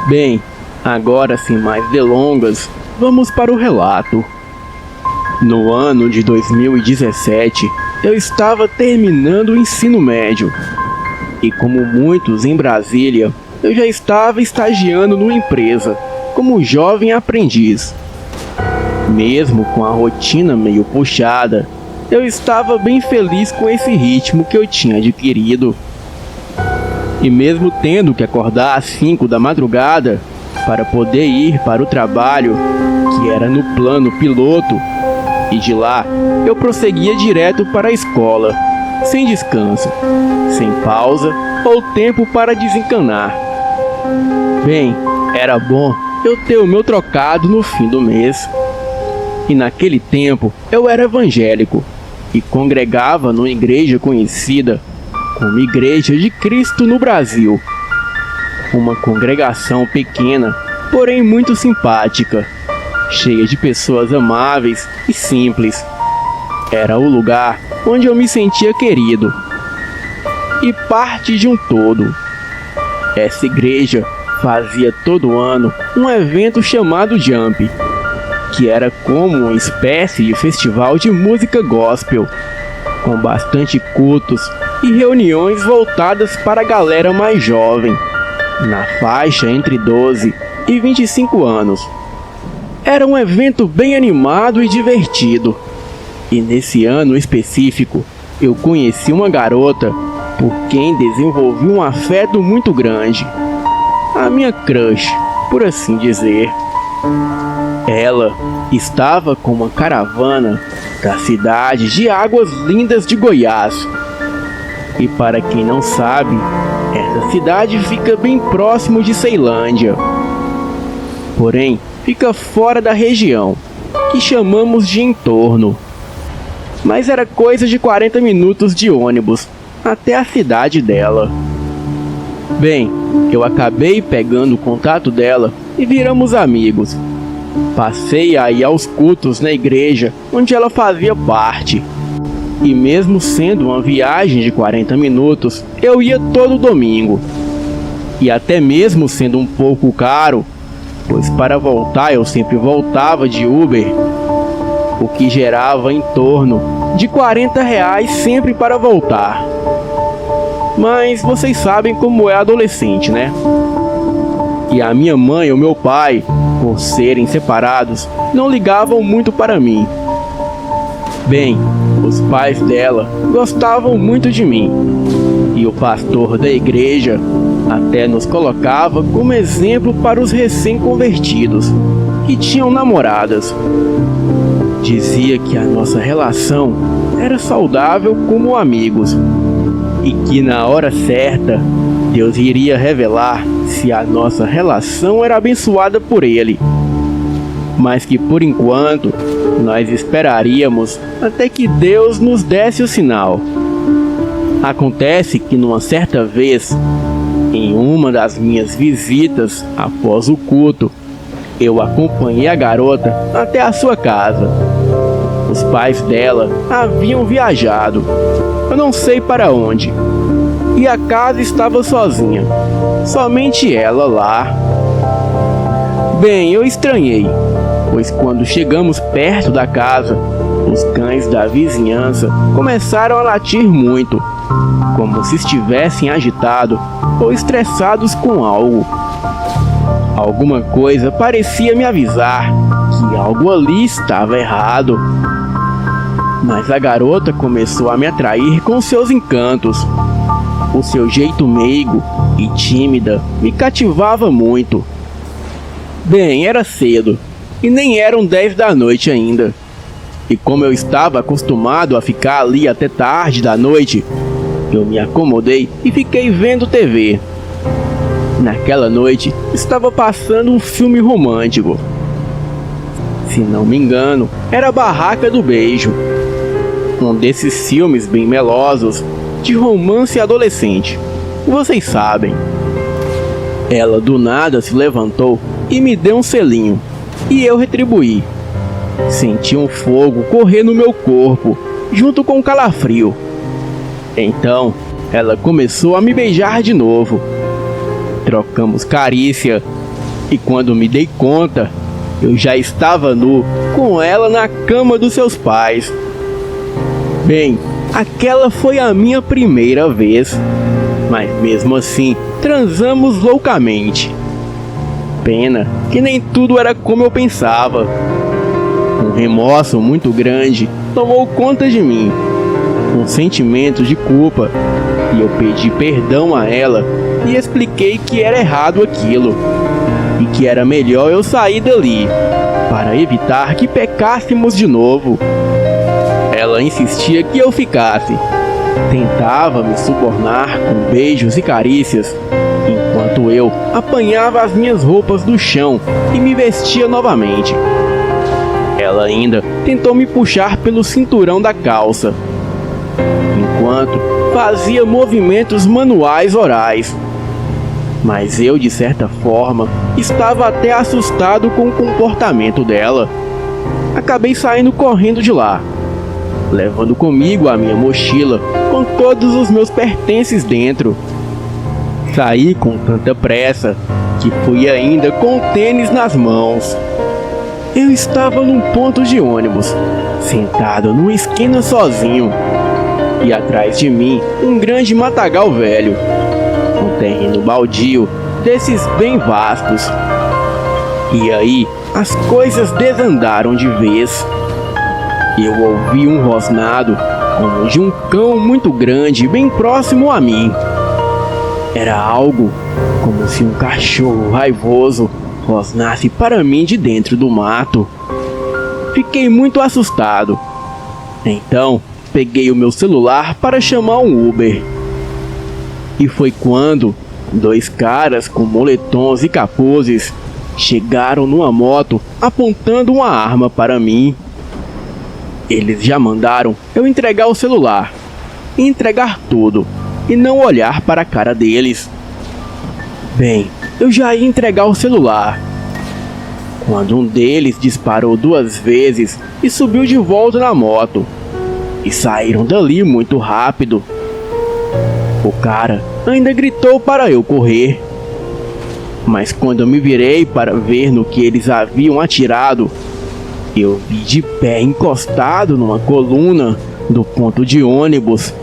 A: Bem, agora sem mais delongas, vamos para o relato. No ano de 2017, eu estava terminando o ensino médio. E como muitos em Brasília, eu já estava estagiando numa empresa, como jovem aprendiz. Mesmo com a rotina meio puxada, eu estava bem feliz com esse ritmo que eu tinha adquirido. E mesmo tendo que acordar às 5 da madrugada para poder ir para o trabalho, que era no plano piloto, e de lá eu prosseguia direto para a escola, sem descanso, sem pausa ou tempo para desencanar. Bem, era bom eu ter o meu trocado no fim do mês. E naquele tempo eu era evangélico e congregava numa igreja conhecida como Igreja de Cristo no Brasil. Uma congregação pequena, porém muito simpática, cheia de pessoas amáveis e simples. Era o lugar onde eu me sentia querido e parte de um todo. Essa igreja fazia todo ano um evento chamado Jump, que era como uma espécie de festival de música gospel, com bastante cultos e reuniões voltadas para a galera mais jovem, na faixa entre 12 e 25 anos. Era um evento bem animado e divertido. E nesse ano específico, eu conheci uma garota por quem desenvolvi um afeto muito grande. A minha crush, por assim dizer. Ela estava com uma caravana da cidade de Águas Lindas de Goiás. E para quem não sabe, essa cidade fica bem próximo de Ceilândia. Porém, fica fora da região, que chamamos de entorno. Mas era coisa de 40 minutos de ônibus até a cidade dela. Bem, eu acabei pegando o contato dela e viramos amigos. Passei a ir aos cultos na igreja onde ela fazia parte. E mesmo sendo uma viagem de 40 minutos, eu ia todo domingo. E até mesmo sendo um pouco caro, pois para voltar eu sempre voltava de Uber, o que gerava em torno de R$ 40 sempre para voltar. Mas vocês sabem como é adolescente, né? E a minha mãe e o meu pai, por serem separados, não ligavam muito para mim. Bem, os pais dela gostavam muito de mim, e o pastor da igreja até nos colocava como exemplo para os recém-convertidos que tinham namoradas. Dizia que a nossa relação era saudável como amigos e que na hora certa Deus iria revelar se a nossa relação era abençoada por Ele, mas que por enquanto nós esperaríamos até que Deus nos desse o sinal. Acontece que numa certa vez, em uma das minhas visitas após o culto, eu acompanhei a garota até a sua casa. Os pais dela haviam viajado, eu não sei para onde, e a casa estava sozinha, somente ela lá. Bem, eu estranhei, pois quando chegamos perto da casa, os cães da vizinhança começaram a latir muito, como se estivessem agitados ou estressados com algo. Alguma coisa parecia me avisar que algo ali estava errado. Mas a garota começou a me atrair com seus encantos. O seu jeito meigo e tímida me cativava muito. Bem, era cedo, e nem eram 10 da noite ainda. E como eu estava acostumado a ficar ali até tarde da noite, eu me acomodei e fiquei vendo TV. Naquela noite, estava passando um filme romântico. Se não me engano, era Barraca do Beijo. Um desses filmes bem melosos, de romance adolescente. Vocês sabem. Ela do nada se levantou e me deu um selinho, e eu retribuí. Senti um fogo correr no meu corpo, junto com um calafrio. Então, ela começou a me beijar de novo. Trocamos carícia, e quando me dei conta, eu já estava nu com ela na cama dos seus pais. Bem, aquela foi a minha primeira vez, mas mesmo assim, transamos loucamente. Pena que nem tudo era como eu pensava. Um remorso muito grande tomou conta de mim, um sentimento de culpa, e eu pedi perdão a ela e expliquei que era errado aquilo, e que era melhor eu sair dali, para evitar que pecássemos de novo. Ela insistia que eu ficasse, tentava me subornar com beijos e carícias, enquanto eu apanhava as minhas roupas do chão e me vestia novamente. Ela ainda tentou me puxar pelo cinturão da calça, enquanto fazia movimentos manuais orais. Mas eu, de certa forma, estava até assustado com o comportamento dela. Acabei saindo correndo de lá, levando comigo a minha mochila com todos os meus pertences dentro. Saí com tanta pressa que fui ainda com o tênis nas mãos. Eu estava num ponto de ônibus, sentado numa esquina sozinho, e atrás de mim um grande matagal velho, um terreno baldio desses bem vastos. E aí as coisas desandaram de vez. Eu ouvi um rosnado como de um cão muito grande bem próximo a mim. Era algo como se um cachorro raivoso rosnasse para mim de dentro do mato. Fiquei muito assustado. Então, peguei o meu celular para chamar um Uber. E foi quando 2 caras com moletons e capuzes chegaram numa moto apontando uma arma para mim. Eles já mandaram eu entregar o celular, entregar tudo e não olhar para a cara deles. Bem, eu já ia entregar o celular, quando um deles disparou 2 vezes e subiu de volta na moto, e saíram dali muito rápido. O cara ainda gritou para eu correr, mas quando eu me virei para ver no que eles haviam atirado, eu vi de pé encostado numa coluna do ponto de ônibus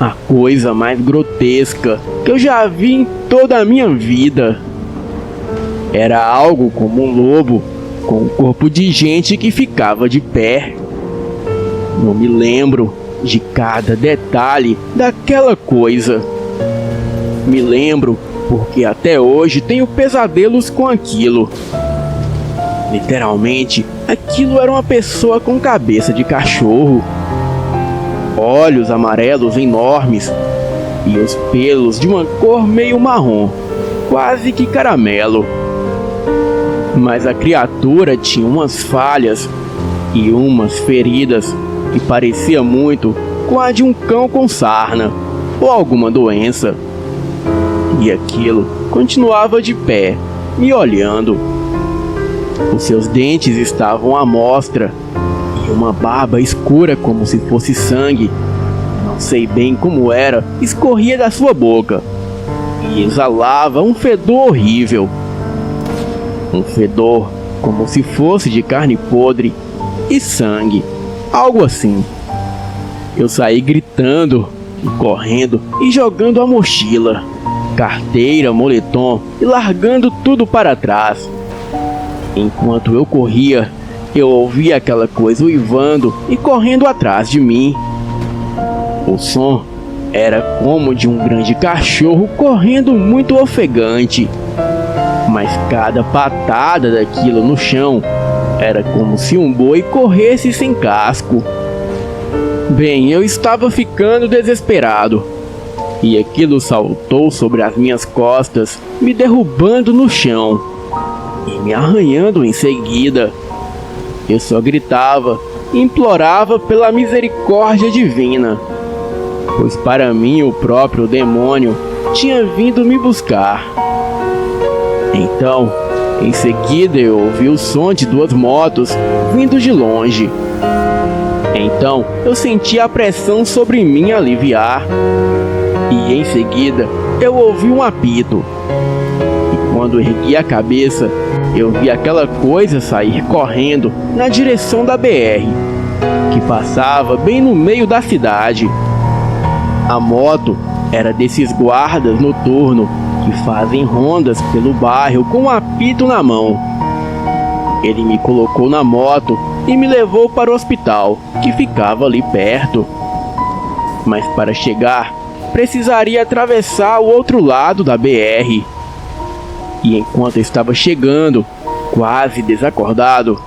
A: a coisa mais grotesca que eu já vi em toda a minha vida. Era algo como um lobo, com um corpo de gente que ficava de pé. Não me lembro de cada detalhe daquela coisa. Me lembro porque até hoje tenho pesadelos com aquilo. Literalmente, aquilo era uma pessoa com cabeça de cachorro, olhos amarelos enormes e os pelos de uma cor meio marrom, quase que caramelo. Mas a criatura tinha umas falhas e umas feridas que parecia muito com a de um cão com sarna ou alguma doença. E aquilo continuava de pé, me olhando. Os seus dentes estavam à mostra e uma barba escura como se fosse sangue, não sei bem como era, escorria da sua boca e exalava um fedor horrível. Um fedor como se fosse de carne podre e sangue, algo assim. Eu saí gritando e correndo e jogando a mochila, carteira, moletom e largando tudo para trás. Enquanto eu corria, eu ouvia aquela coisa uivando e correndo atrás de mim. O som era como de um grande cachorro correndo muito ofegante, mas cada patada daquilo no chão era como se um boi corresse sem casco. Bem, eu estava ficando desesperado e aquilo saltou sobre as minhas costas, me derrubando no chão e me arranhando em seguida. Eu só gritava e implorava pela misericórdia divina, pois para mim o próprio demônio tinha vindo me buscar. Então, em seguida eu ouvi o som de duas motos vindo de longe. Então eu senti a pressão sobre mim aliviar e em seguida eu ouvi um apito. E quando ergui a cabeça, eu vi aquela coisa sair correndo na direção da BR, que passava bem no meio da cidade. A moto era desses guardas noturnos que fazem rondas pelo bairro com um apito na mão. Ele me colocou na moto e me levou para o hospital, que ficava ali perto. Mas para chegar, precisaria atravessar o outro lado da BR. E enquanto eu estava chegando, quase desacordado,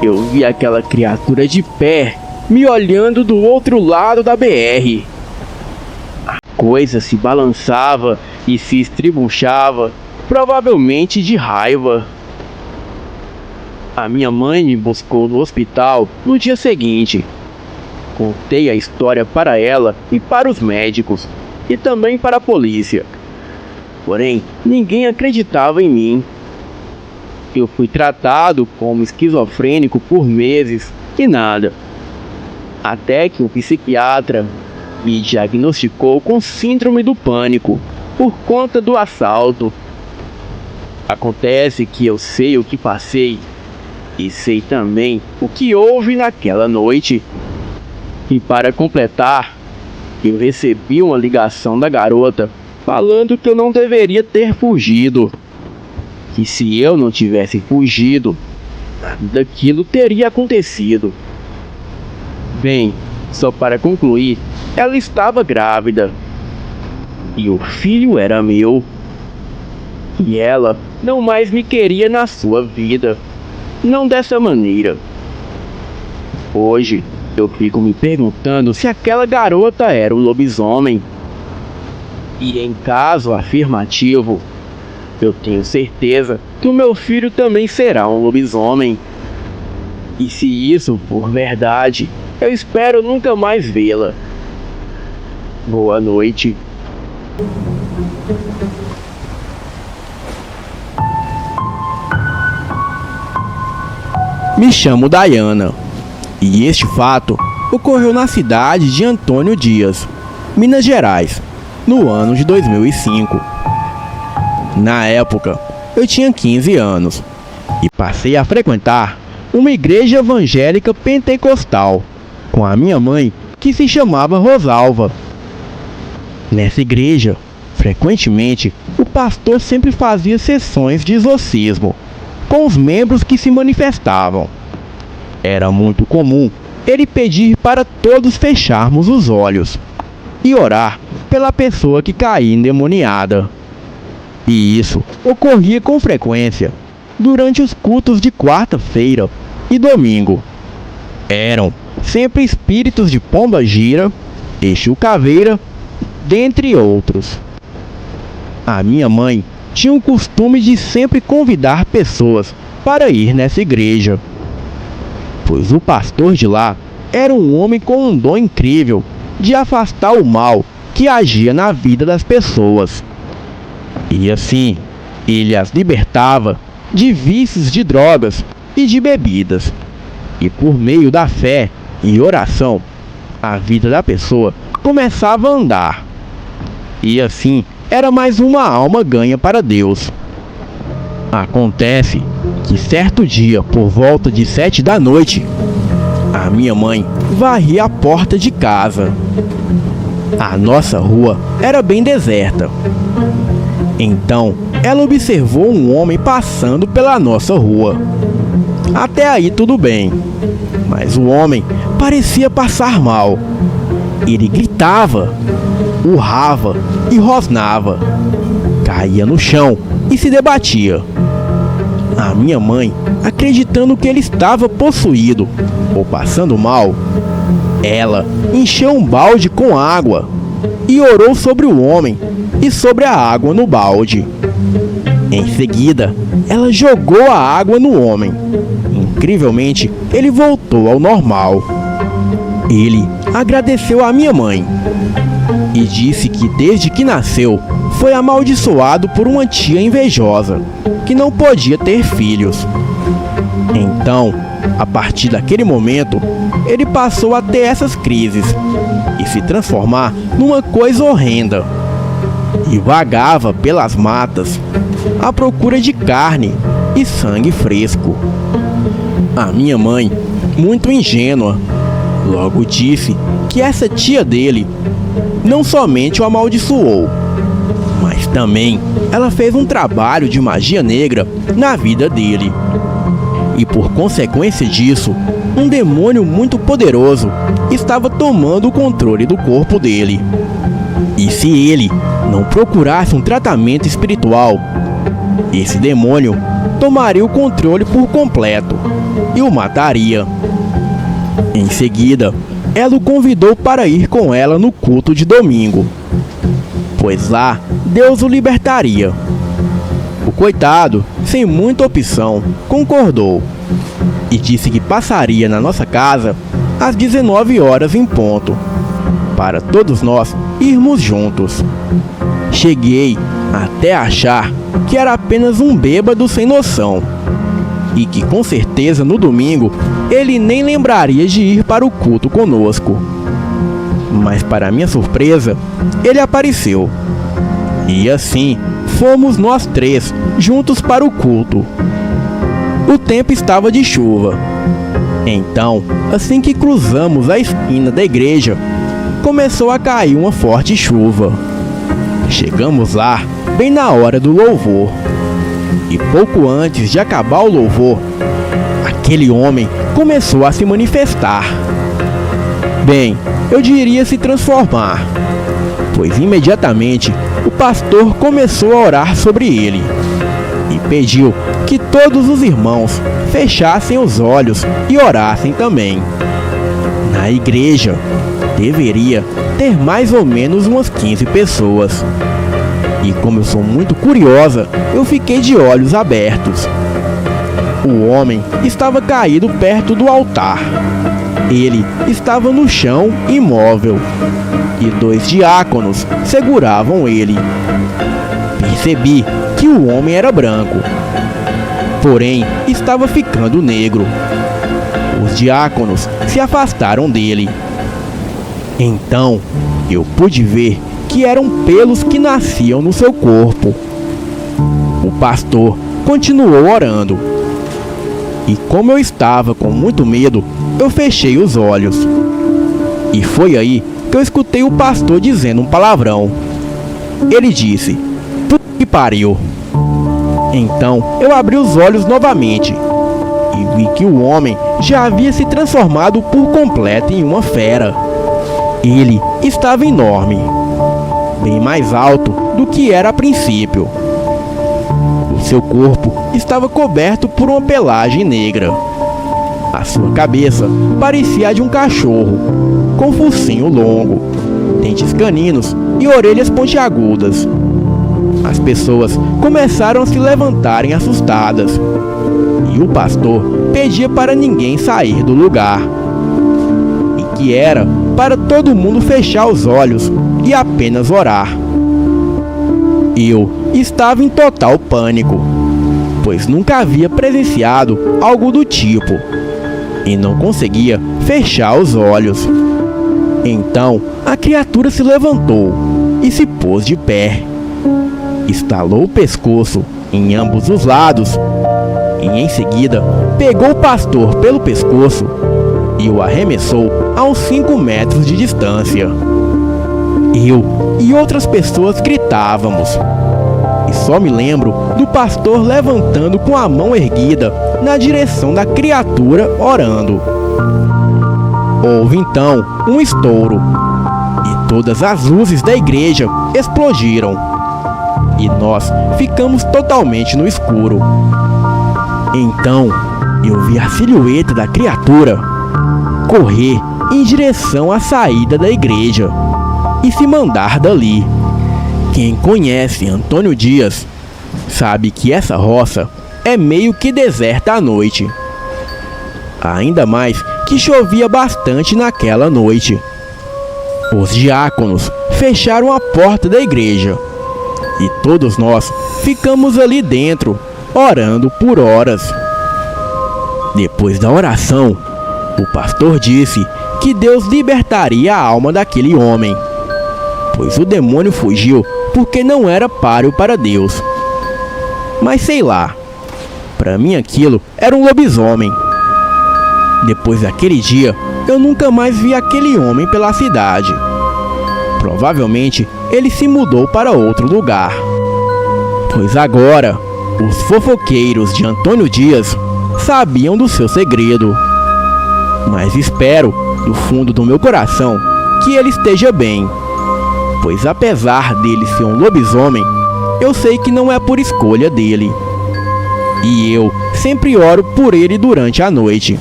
A: eu vi aquela criatura de pé, me olhando do outro lado da BR. A coisa se balançava e se estribuchava, provavelmente de raiva. A minha mãe me buscou no hospital no dia seguinte. Contei a história para ela e para os médicos, e também para a polícia. Porém, ninguém acreditava em mim. Eu fui tratado como esquizofrênico por meses e nada. Até que um psiquiatra me diagnosticou com síndrome do pânico por conta do assalto. Acontece que eu sei o que passei e sei também o que houve naquela noite. E para completar, eu recebi uma ligação da garota falando que eu não deveria ter fugido. Que se eu não tivesse fugido, nada daquilo teria acontecido. Bem, só para concluir, ela estava grávida. E o filho era meu. E ela não mais me queria na sua vida. Não dessa maneira. Hoje, eu fico me perguntando se aquela garota era um lobisomem. E em caso afirmativo, eu tenho certeza que o meu filho também será um lobisomem. E se isso for verdade, eu espero nunca mais vê-la. Boa noite. Me chamo Dayana, e este fato ocorreu na cidade de Antônio Dias, Minas Gerais, no ano de 2005. Na época, eu tinha 15 anos e passei a frequentar uma igreja evangélica pentecostal com a minha mãe, que se chamava Rosalva. Nessa igreja, frequentemente, o pastor sempre fazia sessões de exorcismo com os membros que se manifestavam. Era muito comum ele pedir para todos fecharmos os olhos e orar pela pessoa que caía endemoniada. E isso ocorria com frequência durante os cultos de quarta-feira e domingo. Eram sempre espíritos de pomba-gira, Exu Caveira, dentre outros. A minha mãe tinha o costume de sempre convidar pessoas para ir nessa igreja, pois o pastor de lá era um homem com um dom incrível de afastar o mal que agia na vida das pessoas. E assim, ele as libertava de vícios de drogas e de bebidas. E por meio da fé e oração, a vida da pessoa começava a andar. E assim, era mais uma alma ganha para Deus. Acontece que certo dia, por volta de 7 da noite, a minha mãe varria a porta de casa. A nossa rua era bem deserta. Então, ela observou um homem passando pela nossa rua. Até aí tudo bem, mas o homem parecia passar mal. Ele gritava, urrava e rosnava, caía no chão e se debatia. A minha mãe, acreditando que ele estava possuído ou passando mal, ela encheu um balde com água e orou sobre o homem e sobre a água no balde. Em seguida, ela jogou a água no homem. Incrivelmente, ele voltou ao normal. Ele agradeceu à minha mãe e disse que desde que nasceu foi amaldiçoado por uma tia invejosa que não podia ter filhos. Então, a partir daquele momento, ele passou a ter essas crises e se transformar numa coisa horrenda. E vagava pelas matas à procura de carne e sangue fresco. A minha mãe, muito ingênua, logo disse que essa tia dele não somente o amaldiçoou, mas também ela fez um trabalho de magia negra na vida dele. E por consequência disso, um demônio muito poderoso estava tomando o controle do corpo dele. E se ele não procurasse um tratamento espiritual, esse demônio tomaria o controle por completo e o mataria. Em seguida, ela o convidou para ir com ela no culto de domingo, pois lá Deus o libertaria. O coitado, sem muita opção, concordou e disse que passaria na nossa casa às 19 horas em ponto, para todos nós irmos juntos. Cheguei até a achar que era apenas um bêbado sem noção e que com certeza no domingo ele nem lembraria de ir para o culto conosco. Mas para minha surpresa, ele apareceu. E assim, fomos nós três juntos para o culto. O tempo estava de chuva. Então, assim que cruzamos a esquina da igreja, começou a cair uma forte chuva. Chegamos lá bem na hora do louvor. E pouco antes de acabar o louvor, aquele homem começou a se manifestar. Bem, eu diria se transformar, pois imediatamente o pastor começou a orar sobre ele e pediu que todos os irmãos fechassem os olhos e orassem também. Na igreja deveria ter mais ou menos umas 15 pessoas. E como eu sou muito curiosa, eu fiquei de olhos abertos. O homem estava caído perto do altar. Ele estava no chão, imóvel, e 2 diáconos seguravam ele. Percebi que o homem era branco, porém estava ficando negro. Os diáconos se afastaram dele. Então eu pude ver que eram pelos que nasciam no seu corpo. O pastor continuou orando. E como eu estava com muito medo, eu fechei os olhos. E foi aí que eu escutei o pastor dizendo um palavrão. Ele disse: "Puta que pariu! Então eu abri os olhos novamente e vi que o homem já havia se transformado por completo em uma fera. Ele estava enorme, bem mais alto do que era a princípio. O seu corpo estava coberto por uma pelagem negra. A sua cabeça parecia a de um cachorro, com focinho longo, dentes caninos e orelhas pontiagudas. As pessoas começaram a se levantarem assustadas, e o pastor pedia para ninguém sair do lugar, e que era para todo mundo fechar os olhos e apenas orar. Eu estava em total pânico, pois nunca havia presenciado algo do tipo, e não conseguia fechar os olhos. Então a criatura se levantou e se pôs de pé. Estalou o pescoço em ambos os lados e em seguida pegou o pastor pelo pescoço e o arremessou a uns 5 metros de distância. Eu e outras pessoas gritávamos, e só me lembro do pastor levantando com a mão erguida na direção da criatura, orando. Houve então um estouro e todas as luzes da igreja explodiram. E nós ficamos totalmente no escuro. Então eu vi a silhueta da criatura correr em direção à saída da igreja e se mandar dali. Quem conhece Antônio Dias sabe que essa roça é meio que deserta à noite. Ainda mais que chovia bastante naquela noite. Os diáconos fecharam a porta da igreja e todos nós ficamos ali dentro, orando por horas. Depois da oração, o pastor disse que Deus libertaria a alma daquele homem, pois o demônio fugiu porque não era páreo para Deus. Mas sei lá, para mim aquilo era um lobisomem. Depois daquele dia, eu nunca mais vi aquele homem pela cidade. Provavelmente ele se mudou para outro lugar, pois agora os fofoqueiros de Antônio Dias sabiam do seu segredo. Mas espero, do fundo do meu coração, que ele esteja bem, pois apesar dele ser um lobisomem, eu sei que não é por escolha dele. E eu sempre oro por ele durante a noite,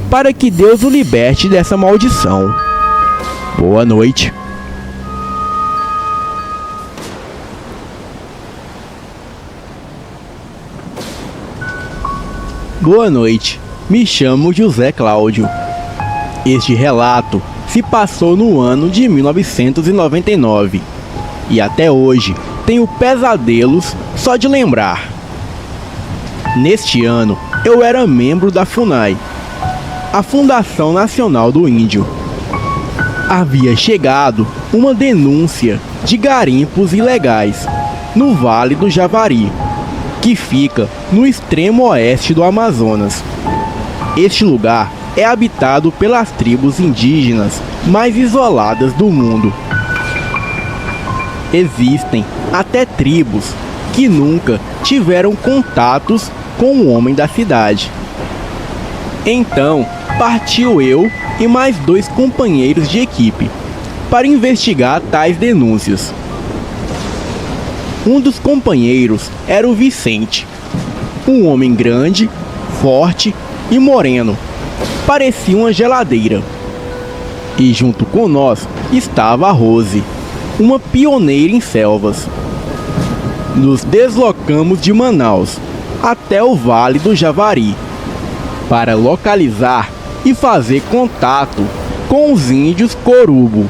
A: para que Deus o liberte dessa maldição. Boa noite. Boa noite, me chamo José Cláudio. Este relato se passou no ano de 1999 e até hoje tenho pesadelos só de lembrar. Neste ano eu era membro da FUNAI, a Fundação Nacional do Índio. Havia chegado uma denúncia de garimpos ilegais no Vale do Javari, que fica no extremo oeste do Amazonas. Este lugar é habitado pelas tribos indígenas mais isoladas do mundo. Existem até tribos que nunca tiveram contatos com o homem da cidade. Então, partiu eu e mais 2 companheiros de equipe para investigar tais denúncias. Um dos companheiros era o Vicente, um homem grande, forte e moreno, parecia uma geladeira. E junto com nós estava a Rose, uma pioneira em selvas. Nos deslocamos de Manaus até o Vale do Javari para localizar e fazer contato com os índios Corubo,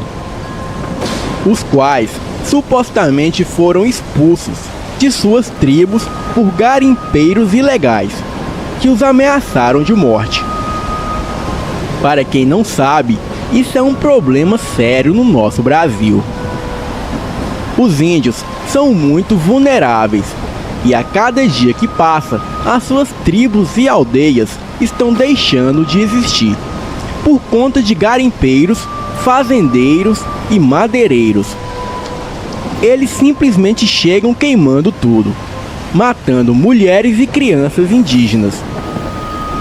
A: os quais supostamente foram expulsos de suas tribos por garimpeiros ilegais que os ameaçaram de morte. Para quem não sabe, isso é um problema sério no nosso Brasil. Os índios são muito vulneráveis e a cada dia que passa, as suas tribos e aldeias estão deixando de existir por conta de garimpeiros, fazendeiros e madeireiros. eles simplesmente chegam queimando tudo, matando mulheres e crianças indígenas.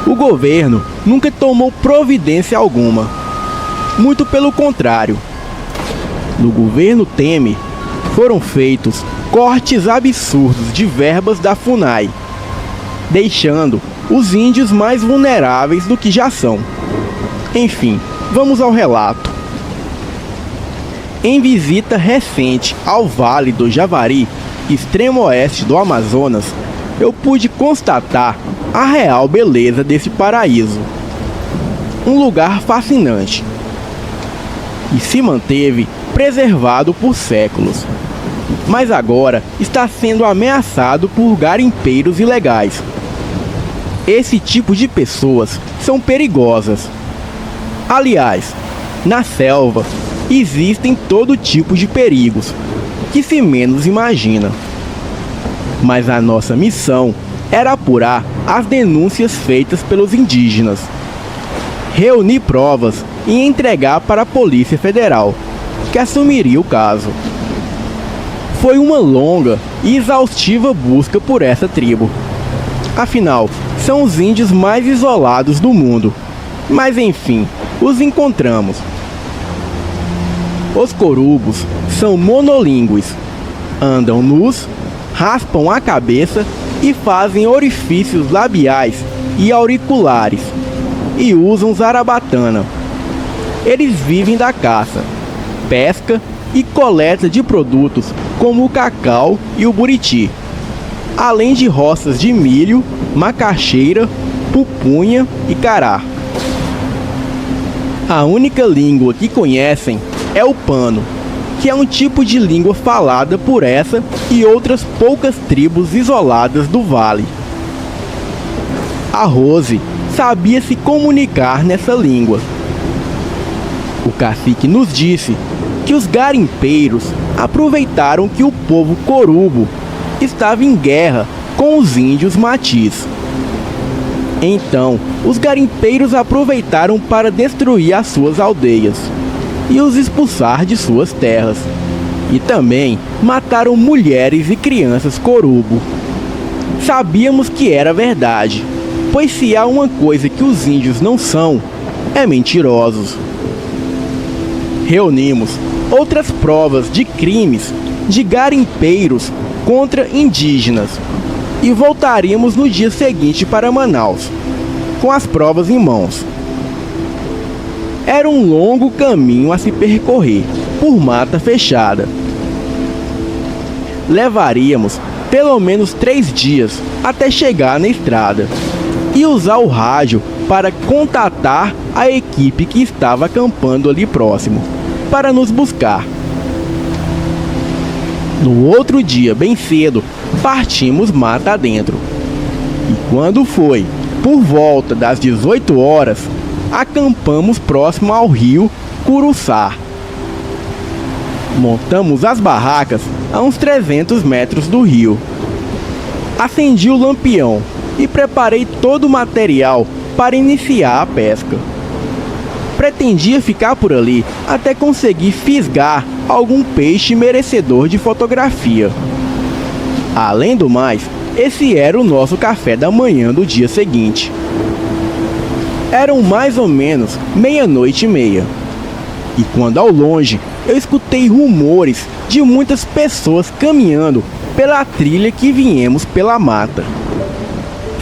A: O governo nunca tomou providência alguma. Muito pelo contrário. No governo Temer, foram feitos cortes absurdos de verbas da FUNAI, deixando os índios mais vulneráveis do que já são. Enfim, vamos ao relato. Em visita recente ao Vale do Javari, extremo oeste do Amazonas, eu pude constatar a real beleza desse paraíso. Um lugar fascinante. E se manteve preservado por séculos. Mas agora está sendo ameaçado por garimpeiros ilegais. Esse tipo de pessoas são perigosas. Aliás, na selva existem todo tipo de perigos que se menos imagina. Mas a nossa missão era apurar as denúncias feitas pelos indígenas, reunir provas e entregar para a Polícia Federal, que assumiria o caso. Foi uma longa e exaustiva busca por essa tribo. Afinal, são os índios mais isolados do mundo. Mas enfim, os encontramos. Os corubos são monolíngues, andam nus, raspam a cabeça e fazem orifícios labiais e auriculares, e usam zarabatana. Eles vivem da caça, pesca e coleta de produtos como o cacau e o buriti, além de roças de milho, macaxeira, pupunha e cará. A única língua que conhecem é o pano, que é um tipo de língua falada por essa e outras poucas tribos isoladas do vale. A Rose sabia se comunicar nessa língua. O cacique nos disse que os garimpeiros aproveitaram que o povo corubo estava em guerra com os índios matis. Então, os garimpeiros aproveitaram para destruir as suas aldeias e os expulsar de suas terras. E também mataram mulheres e crianças corubo. Sabíamos que era verdade, pois se há uma coisa que os índios não são, é mentirosos. Reunimos outras provas de crimes de garimpeiros contra indígenas e voltaríamos no dia seguinte para Manaus, com as provas em mãos. Era um longo caminho a se percorrer, por mata fechada. Levaríamos pelo menos 3 dias até chegar na estrada e usar o rádio para contatar a equipe que estava acampando ali próximo, para nos buscar. No outro dia, bem cedo, partimos mata adentro. E quando foi por volta das 18 horas, acampamos próximo ao rio Curuçá. Montamos as barracas a uns 300 metros do rio. Acendi o lampião e preparei todo o material para iniciar a pesca. Pretendia ficar por ali até conseguir fisgar algum peixe merecedor de fotografia. Além do mais, esse era o nosso café da manhã do dia seguinte. Eram mais ou menos 00:30. E quando ao longe eu escutei rumores de muitas pessoas caminhando pela trilha que viemos pela mata.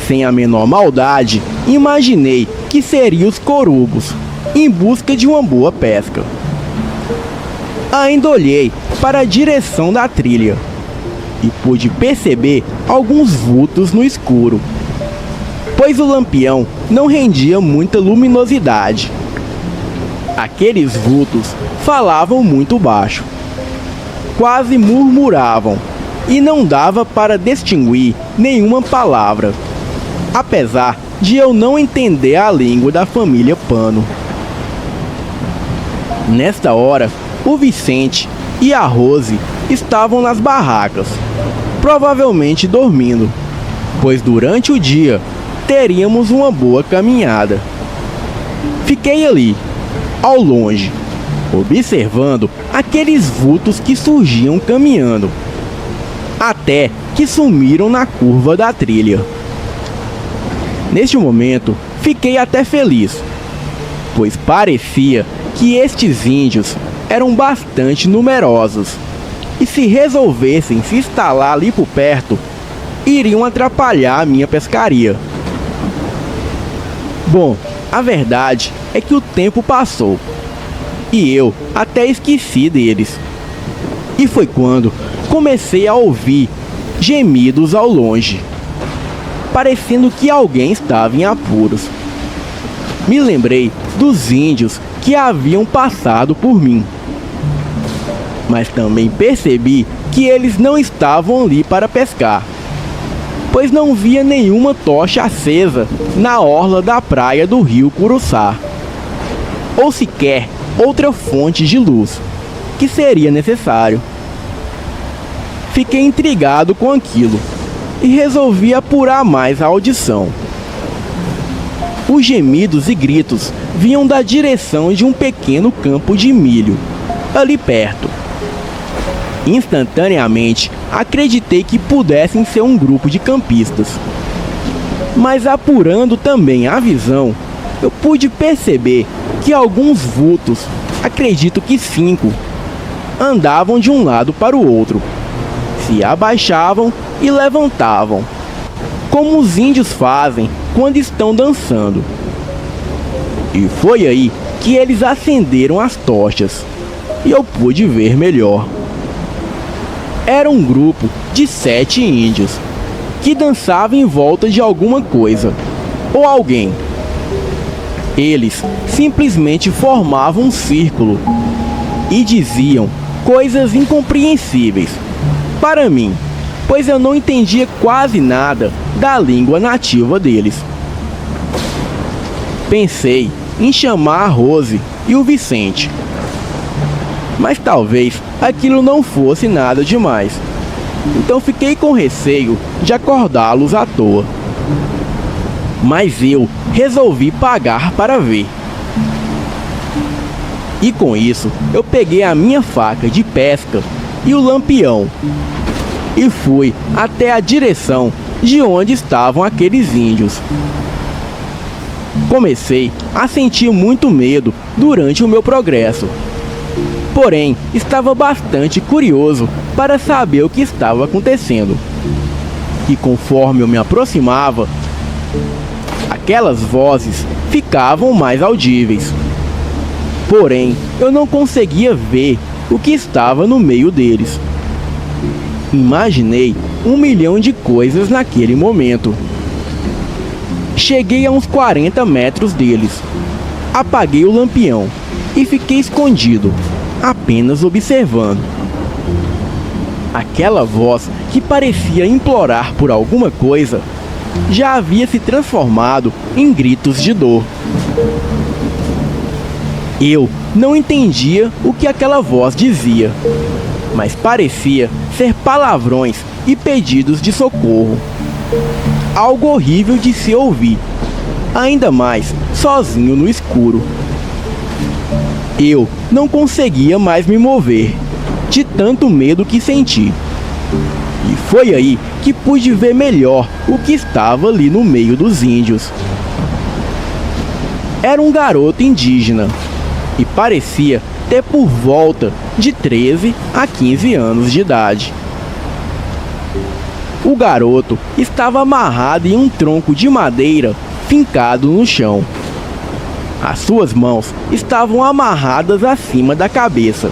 A: Sem a menor maldade, imaginei que seriam os corubos, em busca de uma boa pesca. Ainda olhei para a direção da trilha e pude perceber alguns vultos no escuro, pois o lampião não rendia muita luminosidade. Aqueles vultos falavam muito baixo, quase murmuravam, e não dava para distinguir nenhuma palavra, apesar de eu não entender a língua da família Pano. Nesta hora, o Vicente e a Rose estavam nas barracas, provavelmente dormindo, pois durante o dia teríamos uma boa caminhada. Fiquei ali, ao longe, observando aqueles vultos que surgiam caminhando, até que sumiram na curva da trilha. Neste momento, fiquei até feliz, pois parecia que estes índios eram bastante numerosos e, se resolvessem se instalar ali por perto, iriam atrapalhar a minha pescaria. Bom, a verdade é que o tempo passou e eu até esqueci deles. E foi quando comecei a ouvir gemidos ao longe, parecendo que alguém estava em apuros. Me lembrei dos índios que haviam passado por mim, mas também percebi que eles não estavam ali para pescar, pois não via nenhuma tocha acesa na orla da praia do rio Curuçá, ou sequer outra fonte de luz que seria necessário. Fiquei intrigado com aquilo e resolvi apurar mais a audição. Os gemidos e gritos vinham da direção de um pequeno campo de milho, ali perto. Instantaneamente, acreditei que pudessem ser um grupo de campistas. Mas apurando também a visão, eu pude perceber que alguns vultos, acredito que 5, andavam de um lado para o outro, se abaixavam e levantavam, como os índios fazem quando estão dançando. E foi aí que eles acenderam as tochas e eu pude ver melhor. Era um grupo de 7 índios que dançavam em volta de alguma coisa ou alguém. Eles simplesmente formavam um círculo e diziam coisas incompreensíveis para mim, pois eu não entendia quase nada da língua nativa deles. Pensei em chamar a Rose e o Vicente, mas talvez aquilo não fosse nada demais, então fiquei com receio de acordá-los à toa. Mas eu resolvi pagar para ver. E com isso, eu peguei a minha faca de pesca e o lampião e fui até a direção de onde estavam aqueles índios. Comecei a sentir muito medo durante o meu progresso, porém estava bastante curioso para saber o que estava acontecendo. E conforme eu me aproximava, aquelas vozes ficavam mais audíveis. Porém, eu não conseguia ver o que estava no meio deles. Imaginei 1 milhão de coisas naquele momento. Cheguei a uns 40 metros deles. Apaguei o lampião e fiquei escondido, apenas observando. Aquela voz que parecia implorar por alguma coisa já havia se transformado em gritos de dor. Eu não entendia o que aquela voz dizia, mas parecia ser palavrões e pedidos de socorro. Algo horrível de se ouvir, ainda mais sozinho no escuro. Eu não conseguia mais me mover, de tanto medo que senti. E foi aí que pude ver melhor o que estava ali no meio dos índios. Era um garoto indígena e parecia ter por volta de 13 a 15 anos de idade. O garoto estava amarrado em um tronco de madeira fincado no chão. As suas mãos estavam amarradas acima da cabeça.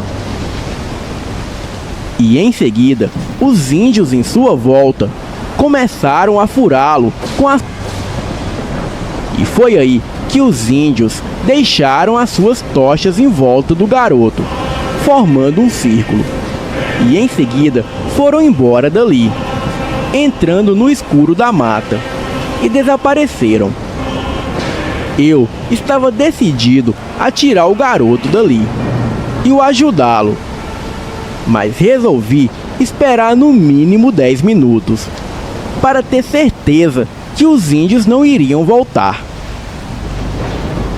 A: E em seguida, os índios em sua volta começaram a furá-lo com as... E foi aí que os índios deixaram as suas tochas em volta do garoto, formando um círculo. E em seguida foram embora dali, entrando no escuro da mata, e desapareceram. Eu estava decidido a tirar o garoto dali e o ajudá-lo, mas resolvi esperar no mínimo 10 minutos, para ter certeza que os índios não iriam voltar.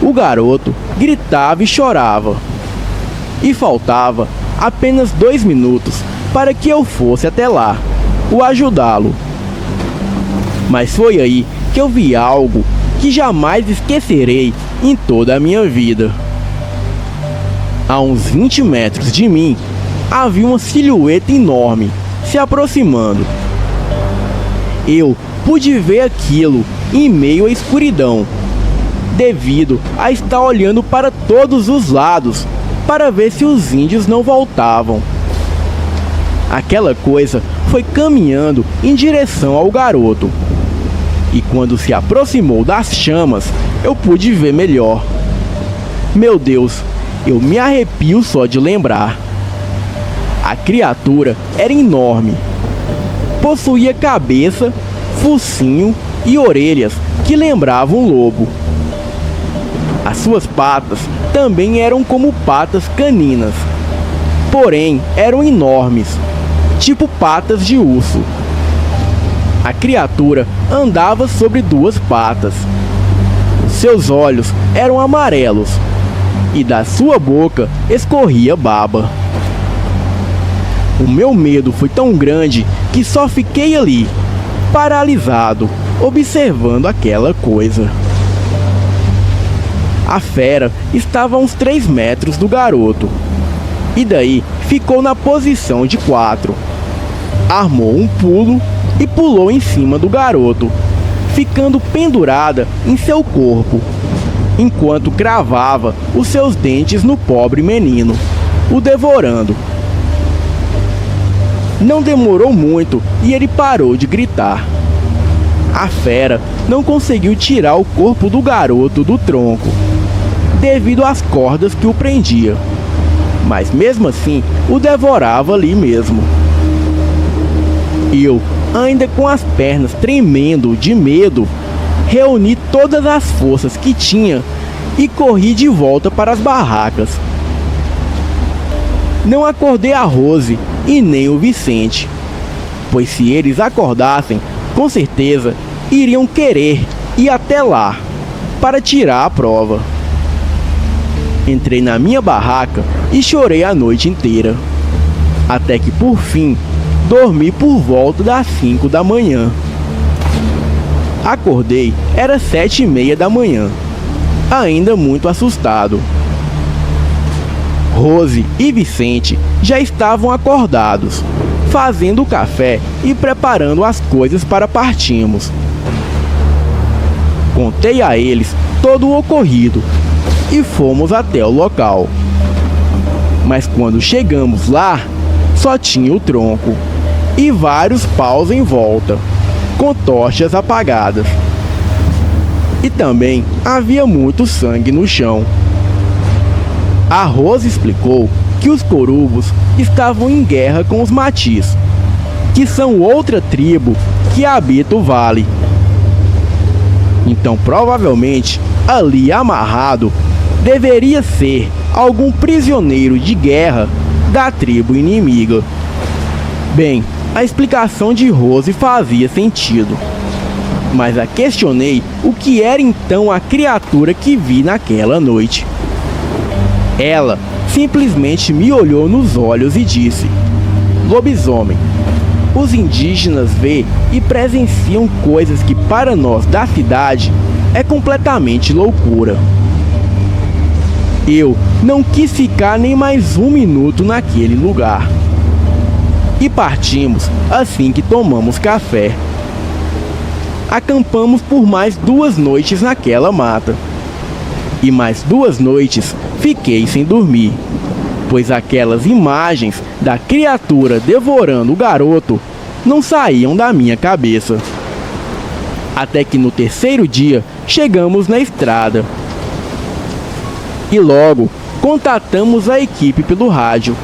A: O garoto gritava e chorava, e faltava apenas 2 minutos para que eu fosse até lá, o ajudá-lo. Mas foi aí que eu vi algo que jamais esquecerei em toda a minha vida. A uns 20 metros de mim, havia uma silhueta enorme se aproximando. Eu pude ver aquilo em meio à escuridão, devido a estar olhando para todos os lados para ver se os índios não voltavam. Aquela coisa foi caminhando em direção ao garoto, e quando se aproximou das chamas, eu pude ver melhor. Meu Deus, eu me arrepio só de lembrar. A criatura era enorme. Possuía cabeça, focinho e orelhas que lembravam um lobo. As suas patas também eram como patas caninas, porém eram enormes, tipo patas de urso. A criatura andava sobre 2 patas. Seus olhos eram amarelos e da sua boca escorria baba. O meu medo foi tão grande que só fiquei ali, paralisado, observando aquela coisa. A fera estava a uns 3 metros do garoto, e daí ficou na posição de 4. Armou um pulo e pulou em cima do garoto, ficando pendurada em seu corpo, enquanto cravava os seus dentes no pobre menino, o devorando. Não demorou muito e ele parou de gritar. A fera não conseguiu tirar o corpo do garoto do tronco, devido às cordas que o prendia, mas mesmo assim o devorava ali mesmo. Eu, ainda com as pernas tremendo de medo, reuni todas as forças que tinha e corri de volta para as barracas. Não acordei a Rose e nem o Vicente, pois se eles acordassem, com certeza iriam querer ir até lá para tirar a prova. Entrei na minha barraca e chorei a noite inteira, até que por fim dormi por volta das 5 da manhã. Acordei, era 7h30 da manhã, ainda muito assustado. Rose e Vicente já estavam acordados, fazendo o café e preparando as coisas para partirmos. Contei a eles todo o ocorrido e fomos até o local. Mas quando chegamos lá, só tinha o tronco e vários paus em volta, com tochas apagadas. E também havia muito sangue no chão. A Rose explicou que os corubos estavam em guerra com os matis, que são outra tribo que habita o vale. Então, provavelmente, ali amarrado, deveria ser algum prisioneiro de guerra da tribo inimiga. Bem, a explicação de Rose fazia sentido, mas a questionei o que era então a criatura que vi naquela noite. Ela simplesmente me olhou nos olhos e disse: lobisomem. Os indígenas veem e presenciam coisas que para nós da cidade é completamente loucura. Eu não quis ficar nem mais 1 minuto naquele lugar. E partimos assim que tomamos café. Acampamos por mais 2 noites naquela mata. E mais 2 noites fiquei sem dormir, pois aquelas imagens da criatura devorando o garoto não saíam da minha cabeça. Até que no 3º dia chegamos na estrada. E logo contatamos a equipe pelo rádio,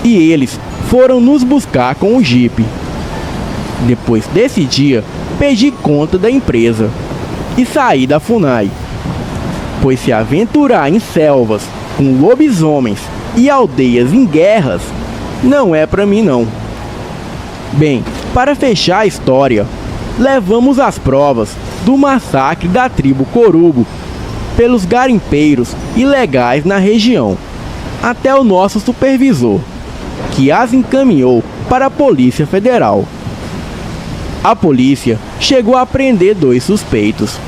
A: e eles foram nos buscar com o jipe. Depois desse dia, pedi conta da empresa e saí da FUNAI, pois se aventurar em selvas com lobisomens e aldeias em guerras não é pra mim não. Bem, para fechar a história, levamos as provas do massacre da tribo Corubo pelos garimpeiros ilegais na região. até o nosso supervisor, que as encaminhou para a Polícia Federal. A polícia chegou a prender 2 suspeitos,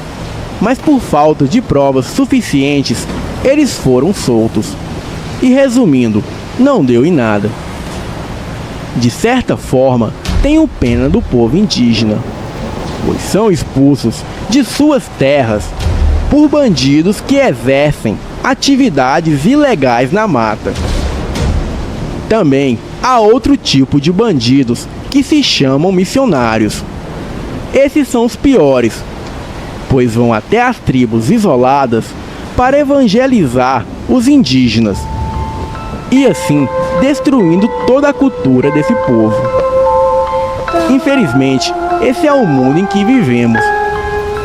A: mas por falta de provas suficientes, eles foram soltos. E resumindo, não deu em nada. De certa forma, tenho pena do povo indígena, pois são expulsos de suas terras por bandidos que exercem atividades ilegais na mata. Também há outro tipo de bandidos que se chamam missionários. Esses são os piores, pois vão até as tribos isoladas para evangelizar os indígenas e assim destruindo toda a cultura desse povo. Infelizmente, esse é o mundo em que vivemos.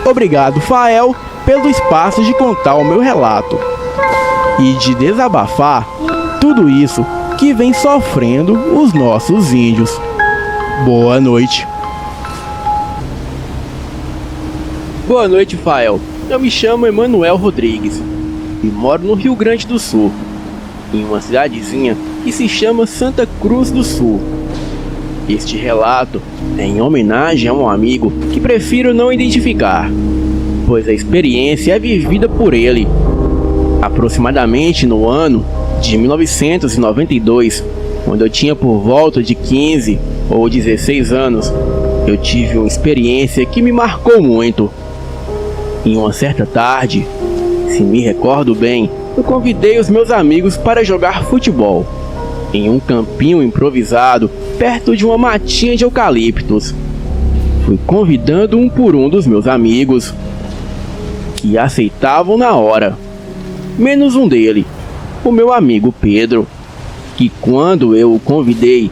A: Obrigado, Fael, pelo espaço de contar o meu relato e de desabafar tudo isso que vem sofrendo os nossos índios. Boa noite.
B: Boa noite, Fael. Eu me chamo Emanuel Rodrigues e moro no Rio Grande do Sul, em uma cidadezinha que se chama Santa Cruz do Sul. Este relato é em homenagem a um amigo que prefiro não identificar, pois a experiência é vivida por ele. Aproximadamente no ano de 1992, quando eu tinha por volta de 15 ou 16 anos, eu tive uma experiência que me marcou muito. Em uma certa tarde, se me recordo bem, eu convidei os meus amigos para jogar futebol em um campinho improvisado perto de uma matinha de eucaliptos. Fui convidando um por um dos meus amigos, que aceitavam na hora, menos um dele, o meu amigo Pedro, que quando eu o convidei,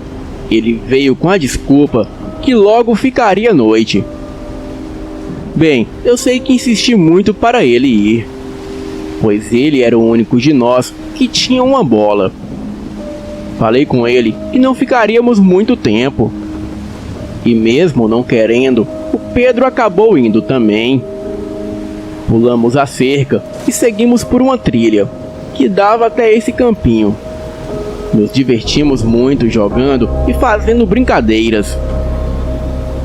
B: ele veio com a desculpa que logo ficaria à noite. Bem, eu sei que insisti muito para ele ir, pois ele era o único de nós que tinha uma bola. Falei com ele que não ficaríamos muito tempo, e mesmo não querendo, o Pedro acabou indo também. Pulamos a cerca e seguimos por uma trilha que dava até esse campinho. Nos divertimos muito jogando e fazendo brincadeiras,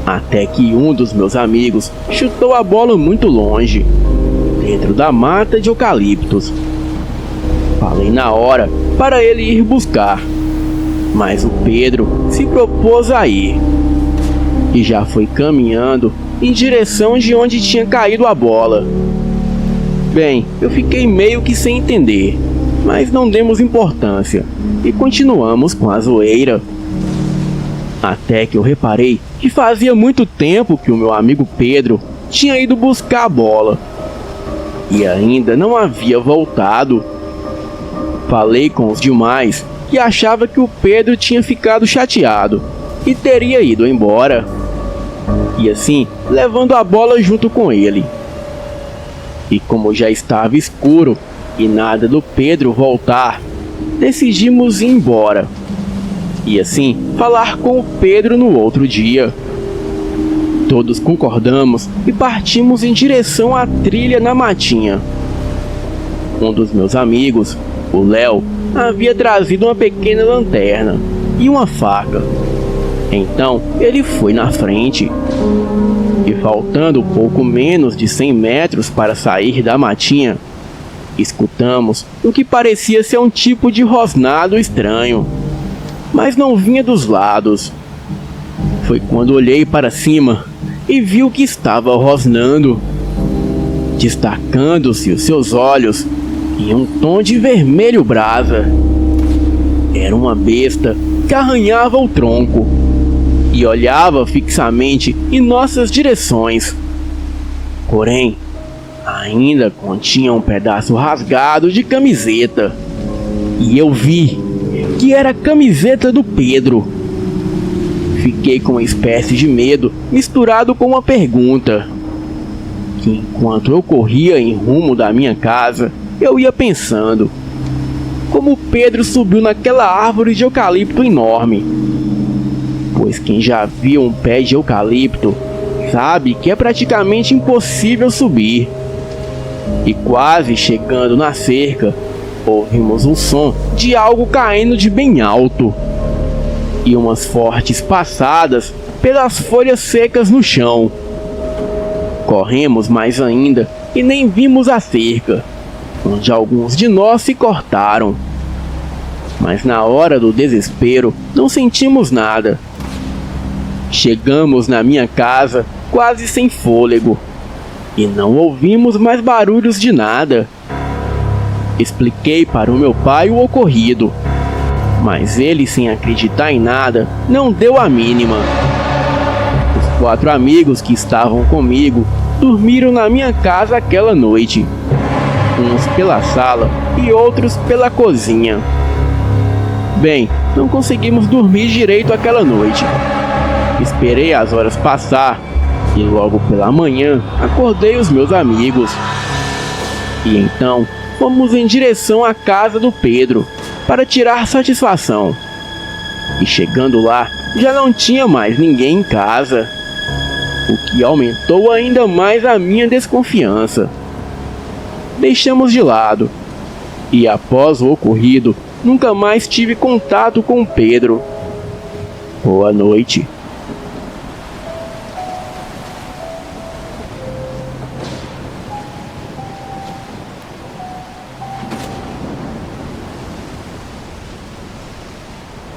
B: até que um dos meus amigos chutou a bola muito longe, dentro da mata de eucaliptos. Falei na hora para ele ir buscar, mas o Pedro se propôs a ir, e já foi caminhando em direção de onde tinha caído a bola. Bem, eu fiquei meio que sem entender, mas não demos importância e continuamos com a zoeira. Até que eu reparei que fazia muito tempo que o meu amigo Pedro tinha ido buscar a bola e ainda não havia voltado. Falei com os demais que achava que o Pedro tinha ficado chateado e teria ido embora, e assim levando a bola junto com ele. E como já estava escuro e nada do Pedro voltar, decidimos ir embora e assim falar com o Pedro no outro dia. Todos concordamos e partimos em direção à trilha na matinha. Um dos meus amigos, o Léo, havia trazido uma pequena lanterna e uma faca. Então ele foi na frente, e faltando pouco menos de 100 metros para sair da matinha, escutamos o que parecia ser um tipo de rosnado estranho, mas não vinha dos lados. Foi quando olhei para cima e vi o que estava rosnando, destacando-se os seus olhos em um tom de vermelho brasa. Era uma besta que arranhava o tronco e olhava fixamente em nossas direções. Porém, ainda continha um pedaço rasgado de camiseta, e eu vi que era a camiseta do Pedro. Fiquei com uma espécie de medo misturado com uma pergunta, que enquanto eu corria em rumo da minha casa, eu ia pensando: como o Pedro subiu naquela árvore de eucalipto enorme? Pois quem já viu um pé de eucalipto sabe que é praticamente impossível subir. E quase chegando na cerca, ouvimos um som de algo caindo de bem alto e umas fortes passadas pelas folhas secas no chão. Corremos mais ainda e nem vimos a cerca, onde alguns de nós se cortaram. Mas na hora do desespero não sentimos nada. Chegamos na minha casa quase sem fôlego e não ouvimos mais barulhos de nada. Expliquei para o meu pai o ocorrido, mas ele, sem acreditar em nada, não deu a mínima. Os 4 amigos que estavam comigo dormiram na minha casa aquela noite, uns pela sala e outros pela cozinha. Bem, não conseguimos dormir direito aquela noite. Esperei as horas passar e logo pela manhã acordei os meus amigos. E então fomos em direção à casa do Pedro para tirar satisfação. E chegando lá, já não tinha mais ninguém em casa, o que aumentou ainda mais a minha desconfiança. Deixamos de lado, e após o ocorrido, nunca mais tive contato com o Pedro. Boa noite.